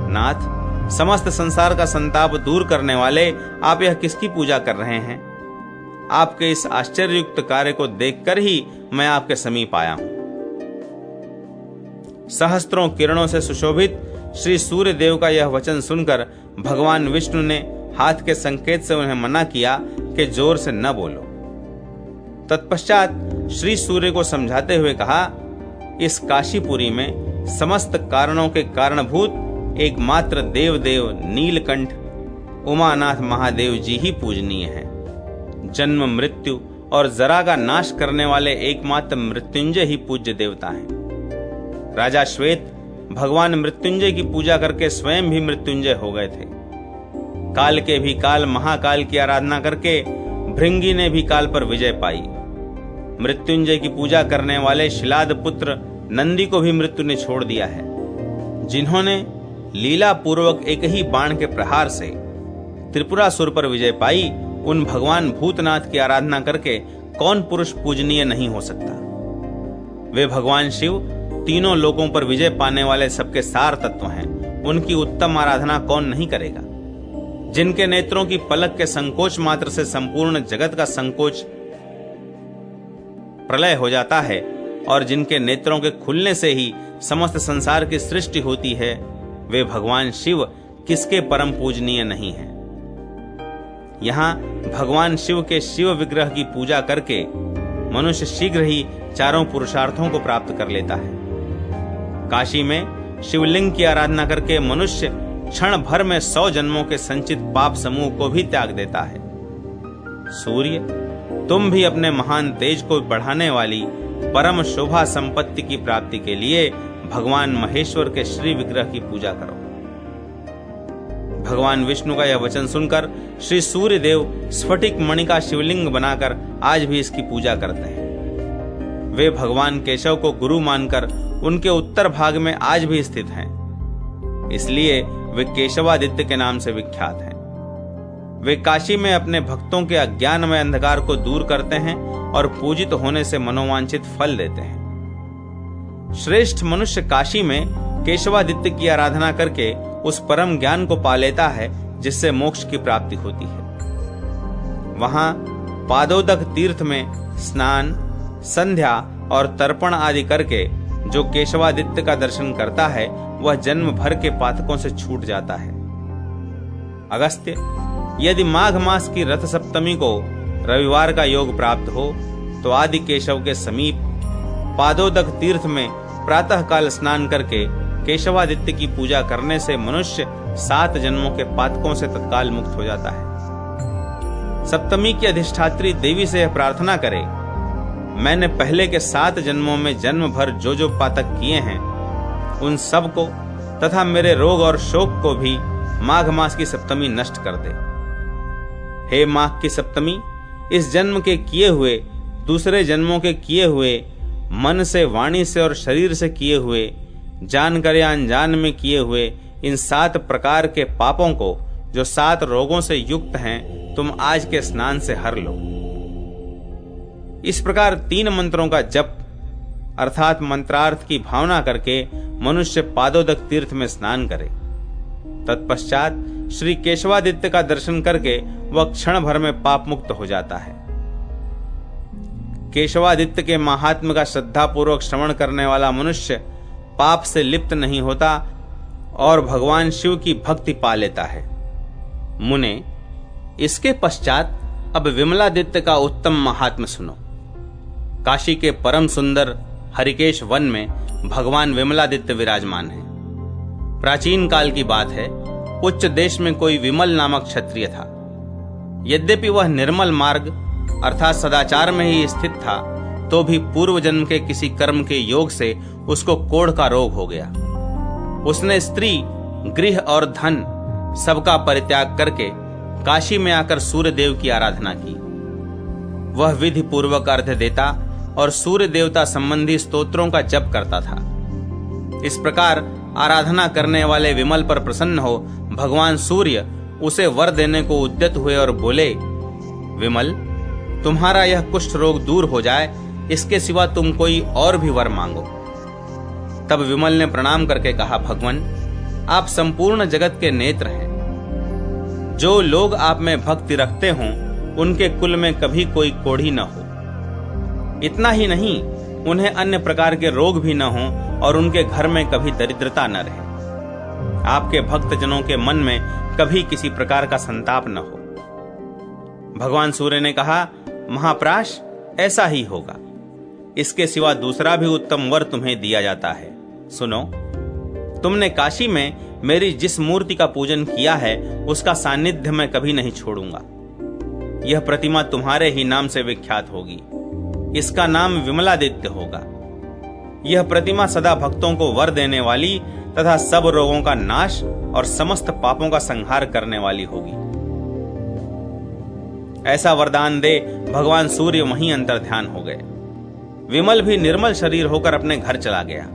नाथ, समस्त संसार का संताप दूर करने वाले आप यह किसकी पूजा कर रहे हैं? आपके इस आश्चर्ययुक्त कार्य को देखकर ही मैं आपके समीप आया हूं। सहस्त्रों किरणों से सुशोभित श्री सूर्य देव का यह वचन सुनकर भगवान विष्णु ने हाथ के संकेत से उन्हें मना किया कि जोर से न बोलो। तत्पश्चात श्री सूर्य को समझाते हुए कहा, इस काशीपुरी में समस्त कारणों के कारणभूत एकमात्र देवदेव नीलकंठ उमानाथ महादेव जी ही पूजनीय हैं। जन्म, मृत्यु और जरा का नाश करने वाले एकमात्र मृत्युंजय ही पूज्य देवता हैं। राजा श्वेत भगवान मृत्युंजय की पूजा करके स्वयं भी मृत्युंजय हो गए थे। काल के भी काल महाकाल की आराधना करके भृंगी ने भी काल पर विजय पाई। मृत्युंजय की पूजा करने वाले शिलाद पुत्र नंदी को भी मृत्यु ने छोड़ दिया है। जिन्होंने लीला पूर्वक एक ही बाण के प्रहार से त्रिपुरासुर पर विजय पाई, उन भगवान भूतनाथ की आराधना करके कौन पुरुष पूजनीय नहीं हो सकता? वे भगवान शिव तीनों लोकों पर विजय पाने वाले सबके सार तत्व हैं। उनकी उत्तम आराधना कौन नहीं करेगा? जिनके नेत्रों की पलक के संकोच मात्र से संपूर्ण जगत का संकोच प्रलय हो जाता है और जिनके नेत्रों के खुलने से ही समस्त संसार की सृष्टि होती है, वे भगवान शिव किसके परम पूजनीय नहीं हैं। यहाँ भगवान शिव के शिव विग्रह की पूजा करके मनुष्य शीघ्र ही चारों पुरुषार्थों को प्राप्त कर लेता है। काशी में शिवलिंग की आराधना करके मनुष्य क्षण भर में 100 जन्मों के संचित पाप समूह को भी त्याग देता है। सूर्य, तुम भी अपने महान तेज को बढ़ाने वाली परम शोभा संपत्ति की प्राप्ति के लिए भगवान महेश्वर के श्री विग्रह की पूजा करो। भगवान विष्णु का यह वचन सुनकर श्री सूर्य देव स्फटिक मणि का शिवलिंग बनाकर आज भी इसकी पूजा करते हैं। वे भगवान केशव को गुरु मानकर उनके उत्तर भाग में आज भी स्थित हैं। इसलिए वे केशवादित्य के नाम से विख्यात हैं। वे काशी में अपने भक्तों के अज्ञानमय अंधकार को दूर करते हैं और पूजित होने से मनोवांछित फल देते हैं। श्रेष्ठ मनुष्य काशी में केशवादित्य की आराधना करके उस परम ज्ञान को पा लेता है जिससे मोक्ष की प्राप्ति होती है। वहां पादोदक तीर्थ में स्नान, संध्या और तर्पण आदि करके जो केशवादित्य का दर्शन करता है, वह जन्म भर के पातकों से छूट जाता है। अगस्त्य, यदि माघ मास की रथ सप्तमी को रविवार का योग प्राप्त हो तो आदि केशव के समीप पादोदक तीर्थ में प्रातः काल स्नान करके केशवादित्य की पूजा करने से मनुष्य 7 जन्मों के पातकों से तत्काल मुक्त हो जाता है। सप्तमी की अधिष्ठात्री देवी से यह प्रार्थना करे, मैंने पहले के 7 जन्मों में जन्म भर जो जो पातक किए हैं, उन सब को तथा मेरे रोग और शोक को भी माघ मास की सप्तमी नष्ट कर दे। हे माघ की सप्तमी, इस जन्म के किए हुए, दूसरे जन्मों के किए हुए, मन से, वाणी से और शरीर से किए हुए, जानकर या अनजान में किए हुए इन 7 प्रकार के पापों को, जो 7 रोगों से युक्त हैं, तुम आज के स्नान से हर लो। इस प्रकार 3 मंत्रों का जप अर्थात मंत्रार्थ की भावना करके मनुष्य पादोदक तीर्थ में स्नान करे। तत्पश्चात श्री केशवादित्य का दर्शन करके वह क्षण भर में पाप मुक्त हो जाता है। केशवादित्य के महात्म्य का श्रद्धा पूर्वक श्रवण करने वाला मनुष्य पाप से लिप्त नहीं होता और भगवान शिव की भक्ति पा लेता है। मुने, इसके पश्चात अब विमलादित्य का उत्तम महात्म्य सुनो। काशी के परम सुंदर हरिकेश वन में भगवान विमलादित्य विराजमान है। प्राचीन काल की बात है, उच्च देश में कोई विमल नामक क्षत्रिय था। यद्यपि वह निर्मल मार्ग अर्थात सदाचार में ही स्थित था, तो भी पूर्व जन्म के किसी कर्म के योग से उसको कोढ़ का रोग हो गया। उसने स्त्री, गृह और धन सबका परित्याग करके काशी में आकर सूर्य देव की आराधना की। वह विधि पूर्वक अर्घ्य देता और सूर्य देवता संबंधी स्तोत्रों का जप करता था। इस प्रकार आराधना करने वाले विमल पर प्रसन्न हो भगवान सूर्य उसे वर देने को उद्यत हुए और बोले, विमल, तुम्हारा यह कुष्ठ रोग दूर हो जाए, इसके सिवा तुम कोई और भी वर मांगो। तब विमल ने प्रणाम करके कहा, भगवान, आप संपूर्ण जगत के नेत्र हैं। जो लोग आप में भक्ति रखते हों, उनके कुल में कभी कोई कोढ़ी न हो। इतना ही नहीं, उन्हें अन्य प्रकार के रोग भी न हों और उनके घर में कभी दरिद्रता न रहे। आपके भक्तजनों के मन में कभी किसी प्रकार का संताप न हो। भगवान सूर्य ने कहा, महाप्राश, ऐसा ही होगा। इसके सिवा दूसरा भी उत्तम वर तुम्हें दिया जाता है। सुनो, तुमने काशी में मेरी जिस मूर्ति का पूजन किया है, उसका सानिध्य मैं कभी नहीं छोड़ूंगा। यह प्रतिमा तुम्हारे ही नाम से विख्यात होगी। इसका नाम विमलादित्य होगा। यह प्रतिमा सदा भक्तों को वर देने वाली तथा सब रोगों का नाश और समस्त पापों का संहार करने वाली होगी। ऐसा वरदान दे भगवान सूर्य वहीं अंतर्ध्यान हो गए। विमल भी निर्मल शरीर होकर अपने घर चला गया।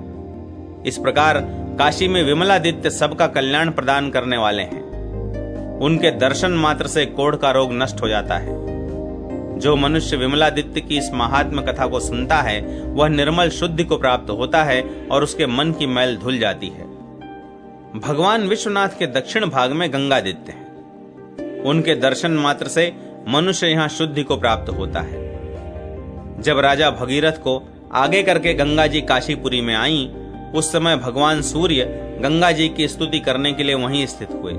इस प्रकार काशी में विमलादित्य सबका कल्याण प्रदान करने वाले हैं। उनके दर्शन मात्र से कोढ़ का रोग नष्ट हो जाता है। जो मनुष्य विमलादित्य की इस महात्म कथा को सुनता है, वह निर्मल शुद्धि को प्राप्त होता है और उसके मन की मैल धुल जाती है। भगवान विश्वनाथ के दक्षिण भाग में गंगादित्य हैं। उनके दर्शन मात्र से मनुष्य यहाँ शुद्धि को प्राप्त होता है। जब राजा भगीरथ को आगे करके गंगा जी काशीपुरी में आई, उस समय भगवान सूर्य गंगा जी की स्तुति करने के लिए वहीं स्थित हुए।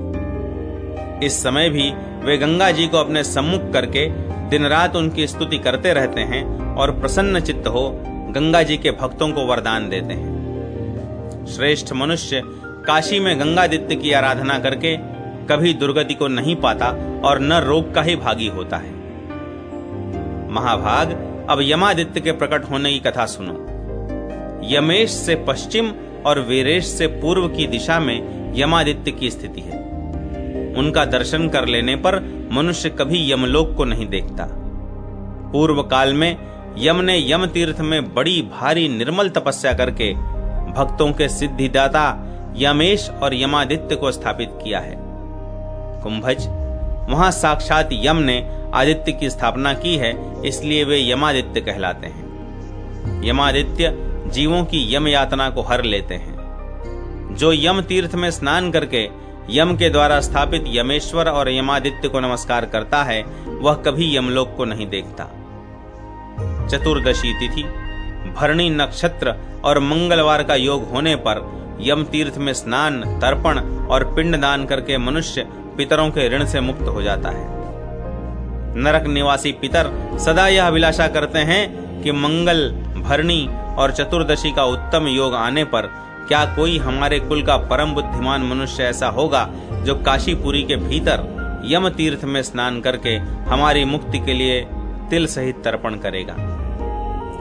इस समय भी वे गंगा जी को अपने सम्मुख करके दिन रात उनकी स्तुति करते रहते हैं और प्रसन्न चित्त हो गंगा जी के भक्तों को वरदान देते हैं। श्रेष्ठ मनुष्य काशी में गंगादित्य की आराधना करके कभी दुर्गति को नहीं पाता और न रोग का ही भागी होता है। महाभाग, अब यमादित्य के प्रकट होने की कथा सुनो। यमेश से पश्चिम और वीरेश से पूर्व की दिशा में यमादित्य की स्थिति है। उनका दर्शन कर लेने पर मनुष्य कभी यमलोक को नहीं देखता। पूर्व काल में यम ने यम तीर्थ में बड़ी भारी निर्मल तपस्या करके भक्तों के सिद्धिदाता यमेश और यमादित्य को स्थापित किया है। कुंभज, वहां साक्षात यम ने आदित्य की स्थापना की है, इसलिए वे यमादित्य कहलाते हैं। यमादित्य जीवों की यम यातना को हर लेते हैं। जो यम तीर्थ में स्नान करके यम के द्वारा स्थापित यमेश्वर और यमादित्य को नमस्कार करता है, वह कभी यमलोक को नहीं देखता। चतुर्दशी तिथि, भरणी नक्षत्र और मंगलवार का योग होने पर यम तीर्थ में स्नान, तर्पण और पिंडदान करके मनुष्य पितरों के ऋण से मुक्त हो जाता है। नरक निवासी पितर सदा यह अभिलाषा करते हैं कि मंगल, भरणी और चतुर्दशी का उत्तम योग आने पर क्या कोई हमारे कुल का परम बुद्धिमान मनुष्य ऐसा होगा जो काशीपुरी के भीतर यम तीर्थ में स्नान करके हमारी मुक्ति के लिए तिल सहित तर्पण करेगा।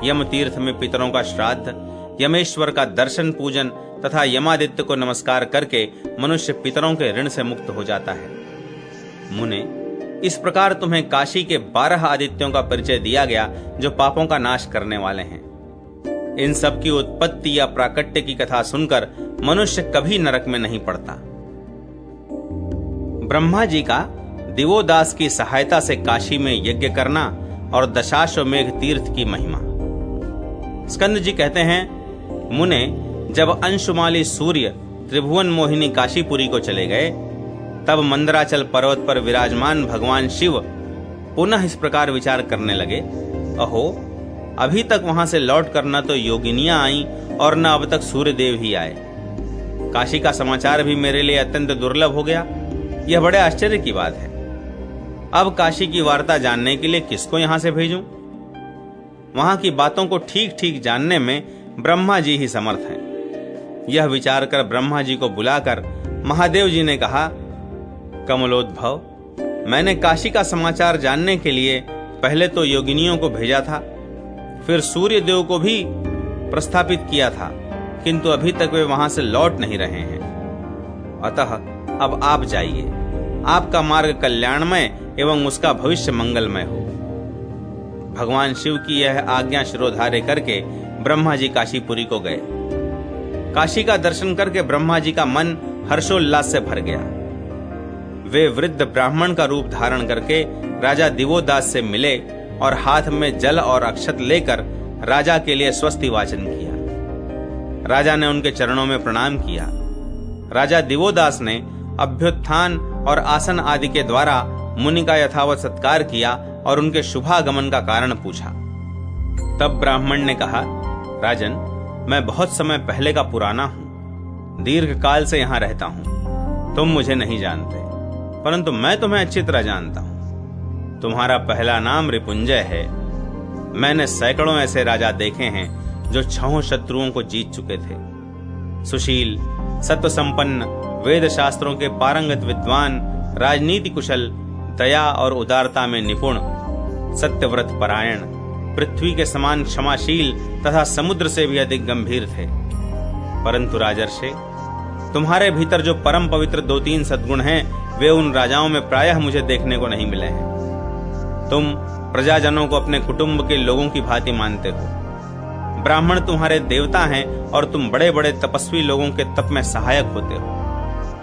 यम तीर्थ में पितरों का श्राद्ध, यमेश्वर का दर्शन पूजन तथा यमादित्य को नमस्कार करके मनुष्य पितरों के ऋण से मुक्त हो जाता है। मुने, इस प्रकार तुम्हें काशी के 12 आदित्यों का परिचय दिया गया जो पापों का नाश करने वाले हैं। इन सब की उत्पत्ति या प्राकट्य की कथा सुनकर मनुष्य कभी नरक में नहीं पड़ता। ब्रह्मा जी का दिवोदास की सहायता से काशी में यज्ञ करना और दशाश्वमेघ तीर्थ की महिमा। स्कंद जी कहते हैं, मुने, जब अंशुमाली सूर्य त्रिभुवन मोहिनी काशीपुरी को चले गए, तब मंदराचल पर्वत पर विराजमान भगवान शिव पुनः इस प्रकार विचार करने लगे, अहो, अभी तक वहां से लौट कर न तो योगिनियां आई और न अब तक सूर्यदेव ही आए। काशी का समाचार भी मेरे लिए अत्यंत दुर्लभ हो गया। यह बड़े आश्चर्य की बात है। अब काशी की वार्ता जानने के लिए किसको यहां से भेजूं? वहां की बातों को ठीक ठीक जानने में ब्रह्मा जी ही समर्थ हैं। यह विचार कर ब्रह्मा जी को बुलाकर महादेव जी ने कहा, कमलोद्भव, मैंने काशी का समाचार जानने के लिए पहले तो योगिनियों को भेजा था, फिर सूर्य देव को भी प्रस्थापित किया था, किंतु अभी तक वे वहां से लौट नहीं रहे हैं। अतः अब आप जाइए, आपका मार्ग कल्याणमय एवं उसका भविष्य मंगलमय हो। भगवान शिव की यह आज्ञा शिरोधार्य करके ब्रह्मा जी काशीपुरी को गए। काशी का दर्शन करके ब्रह्मा जी का मन हर्षोल्लास से भर गया। वे वृद्ध ब्राह्मण का रूप धारण करके राजा दिवोदास से मिले और हाथ में जल और अक्षत लेकर राजा के लिए स्वस्ति वाचन किया। राजा ने उनके चरणों में प्रणाम किया। राजा दिवोदास ने अभ्युत्थान और आसन आदि के द्वारा मुनि का यथावत सत्कार किया और उनके शुभागमन का कारण पूछा। तब ब्राह्मण ने कहा, राजन, मैं बहुत समय पहले का पुराना हूं, दीर्घ काल से यहां रहता हूं। तुम मुझे नहीं जानते, परंतु मैं तुम्हें अच्छी तरह जानता हूं। तुम्हारा पहला नाम रिपुंजय है। मैंने सैकड़ों ऐसे राजा देखे हैं जो 6 शत्रुओं को जीत चुके थे। सुशील, सत्व संपन्न, वेद शास्त्रों के पारंगत विद्वान, राजनीति कुशल, दया और उदारता में निपुण, सत्यव्रत परायण, पृथ्वी के समान क्षमाशील तथा समुद्र से भी अधिक गंभीर थे। परंतु राजर्षे, तुम्हारे भीतर जो परम पवित्र 2-3 सद्गुण हैं, वे उन राजाओं में प्रायः मुझे देखने को नहीं मिले हैं। तुम प्रजाजनों को अपने कुटुंब के लोगों की भांति मानते हो। ब्राह्मण तुम्हारे देवता हैं और तुम बड़े बड़े तपस्वी लोगों के तप में सहायक होते हो।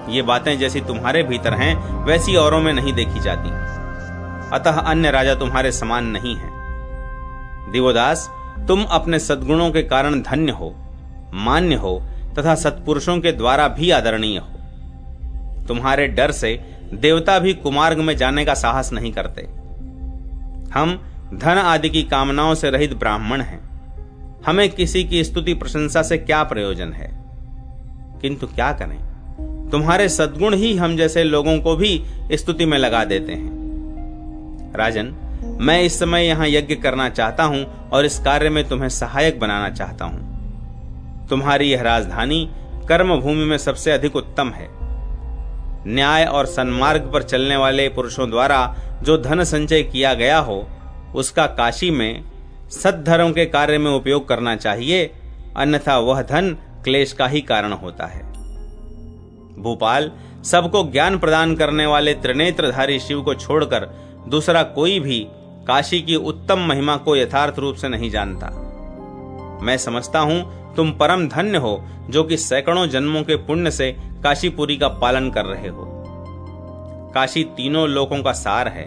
ये बातें जैसी तुम्हारे भीतर हैं, वैसी औरों में नहीं देखी जाती। अतः अन्य राजा तुम्हारे समान नहीं है। दिवोदास, तुम अपने सद्गुणों के कारण धन्य हो, मान्य हो तथा सत्पुरुषों के द्वारा भी आदरणीय हो। तुम्हारे डर से देवता भी कुमार्ग में जाने का साहस नहीं करते। हम धन आदि की कामनाओं से रहित ब्राह्मण हैं। हमें किसी की स्तुति प्रशंसा से क्या प्रयोजन है? किंतु क्या करें, तुम्हारे सद्गुण ही हम जैसे लोगों को भी स्तुति में लगा देते हैं। राजन, मैं इस समय यहां यज्ञ करना चाहता हूं और इस कार्य में तुम्हें सहायक बनाना चाहता हूं। तुम्हारी यह राजधानी कर्म भूमि में सबसे अधिक उत्तम है। न्याय और सन्मार्ग पर चलने वाले पुरुषों द्वारा जो धन संचय किया गया हो, उसका काशी में सद्धर्म के कार्य में उपयोग करना चाहिए, अन्यथा वह धन क्लेश का ही कारण होता है। भूपाल, सबको ज्ञान प्रदान करने वाले त्रिनेत्रधारी शिव को छोड़कर दूसरा कोई भी काशी की उत्तम महिमा को यथार्थ रूप से नहीं जानता। मैं समझता हूं तुम परम धन्य हो जो कि सैकड़ों जन्मों के पुण्य से काशीपुरी का पालन कर रहे हो। काशी तीनों लोकों का सार है।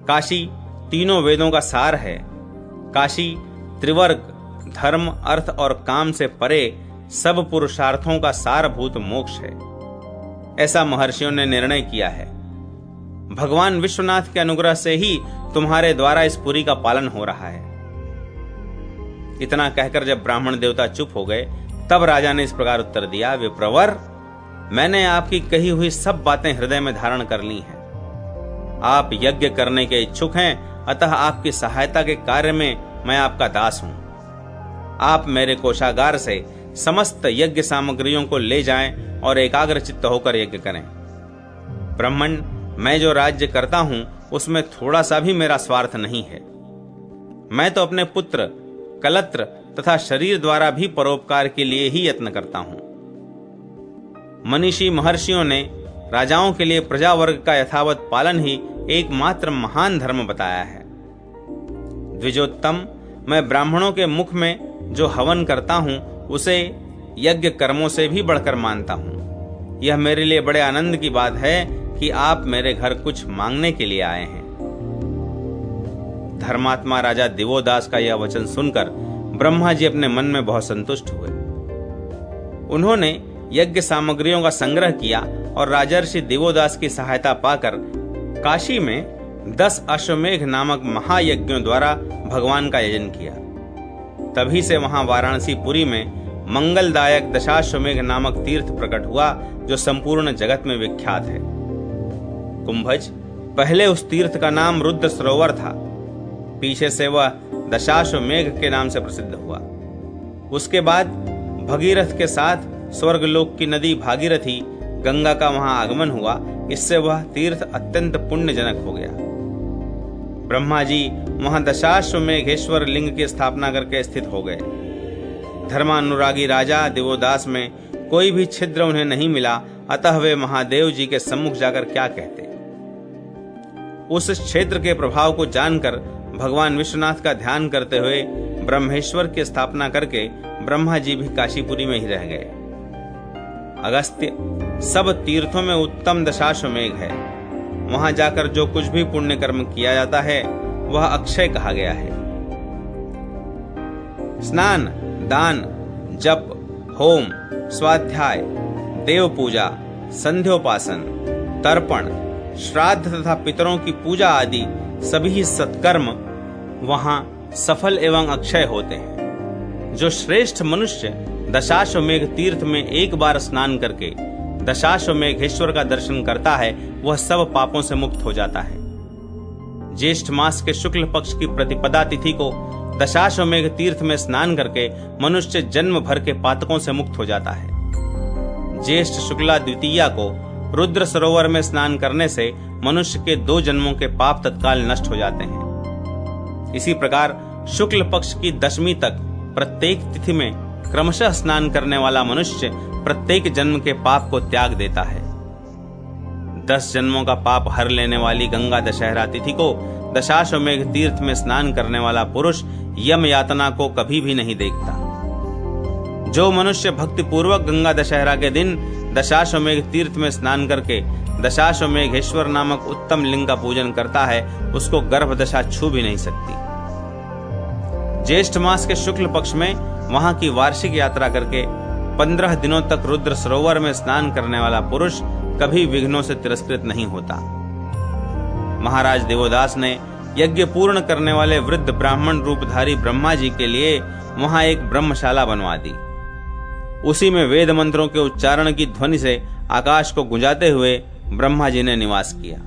काशी तीनों वेदों का सार है। काशी त्रिवर्ग, धर्म, अर्थ और काम से परे सब पुरुषार्थों का सारभूत मोक्ष है। ऐसा महर्षियों ने निर्णय किया है। भगवान विश्वनाथ के अनुग्रह से ही तुम्हारे द्वारा इस पुरी का पालन हो रहा है। इतना कहकर जब ब्राह्मण देवता चुप हो गए, तब राजा ने इस प्रकार उत्तर दिया, विप्रवर, मैंने आपकी कही हुई सब बातें हृदय में धारण कर ली हैं। आप यज्ञ करने के इच्छुक हैं, अतः आपकी सहायता के कार्य में मैं आपका दास हूं। आप मेरे कोषागार से समस्त यज्ञ सामग्रियों को ले जाएं और एकाग्रचित्त होकर यज्ञ करें। ब्राह्मण, मैं जो राज्य करता हूं उसमें थोड़ा सा भी मेरा स्वार्थ नहीं है। मैं तो अपने पुत्र, कलत्र तथा शरीर द्वारा भी परोपकार के लिए ही यत्न करता हूं। मनीषी महर्षियों ने राजाओं के लिए प्रजा वर्ग का यथावत पालन ही एकमात्र महान धर्म बताया है। द्विजोत्तम, मैं ब्राह्मणों के मुख में जो हवन करता हूं उसे यज्ञ कर्मों से भी बढ़कर मानता हूं। यह मेरे लिए बड़े आनंद की बात है कि आप मेरे घर कुछ मांगने के लिए आए हैं। धर्मात्मा राजा दिवोदास का यह वचन सुनकर ब्रह्मा जी अपने मन में बहुत संतुष्ट हुए। उन्होंने यज्ञ सामग्रियों का संग्रह किया और राजर्षि दिवोदास की सहायता पाकर काशी में 10 अश्वमेघ नामक महायज्ञों द्वारा भगवान का यजन किया। तभी से वहां वाराणसीपुरी में मंगलदायक दशाश्वमेघ नामक तीर्थ प्रकट हुआ, जो संपूर्ण जगत में विख्यात है। कुंभज, पहले उस तीर्थ का नाम रुद्र सरोवर था, पीछे से वह दशाश्वमेघ के नाम से प्रसिद्ध हुआ। उसके बाद भगीरथ के साथ स्वर्गलोक की नदी भागीरथी गंगा का वहां आगमन हुआ। इससे वह तीर्थ अत्यंत पुण्यजनक हो गया। ब्रह्मा जी वहां दशाश्वमेघेश्वर लिंग की स्थापना करके स्थित हो गए। धर्मानुरागी राजा दिवोदास में कोई भी छिद्र उन्हें नहीं मिला, अतः वे महादेव जी के सम्मुख जाकर क्या कहते। उस क्षेत्र के प्रभाव को जानकर भगवान विश्वनाथ का ध्यान करते हुए ब्रह्मेश्वर की स्थापना करके ब्रह्मा जी भी काशीपुरी में ही रह गए। अगस्त्य, सब तीर्थों में उत्तम दशाश्वमेघ है। वहां जाकर जो कुछ भी पुण्य कर्म किया जाता है वह अक्षय कहा गया है। स्नान, दान, जप, होम, स्वाध्याय, देव पूजा, संध्योपासन, तर्पण, श्राद्ध तथा पितरों की पूजा आदि सभी सत्कर्म वहां सफल एवं अक्षय होते हैं। जो श्रेष्ठ मनुष्य दशाश्वमेघ तीर्थ में एक बार स्नान करके दशाश्वमेघेश्वर का दर्शन करता है वह सब पापों से मुक्त हो जाता है। ज्येष्ठ मास के शुक्ल पक्ष की प्रतिपदा तिथि को दशाश्वमेघ तीर्थ में स्नान करके मनुष्य जन्म भर के पातकों से मुक्त हो जाता है। ज्येष्ठ शुक्ला द्वितीया को रुद्र सरोवर में स्नान करने से मनुष्य के 2 जन्मों के पाप तत्काल नष्ट हो जाते हैं। इसी प्रकार शुक्ल पक्ष की दशमी तक प्रत्येक तिथि में क्रमशः स्नान करने वाला मनुष्य प्रत्येक जन्म के पाप को त्याग देता है। 10 जन्मों का पाप हर लेने वाली गंगा दशहरा तिथि को दशाश्वमेघ तीर्थ में स्नान करने वाला पुरुष यम यातना को कभी भी नहीं देखता। जो मनुष्य भक्ति पूर्वक गंगा दशहरा के दिन दशाश्वमेघ तीर्थ में स्नान करके दशाश्वमेघेश्वर नामक उत्तम लिंग का पूजन करता है उसको गर्भ दशा छू भी नहीं सकती। ज्येष्ठ मास के शुक्ल पक्ष में वहां की वार्षिक यात्रा करके 15 दिनों तक रुद्र सरोवर में स्नान करने वाला पुरुष कभी विघ्नों से तिरस्कृत नहीं होता। महाराज देवोदास ने यज्ञ पूर्ण करने वाले वृद्ध ब्राह्मण रूपधारी ब्रह्मा जी के लिए वहां एक ब्रह्मशाला बनवा दी। उसी में वेद मंत्रों के उच्चारण की ध्वनि से आकाश को गुंजाते हुए ब्रह्मा जी ने निवास किया।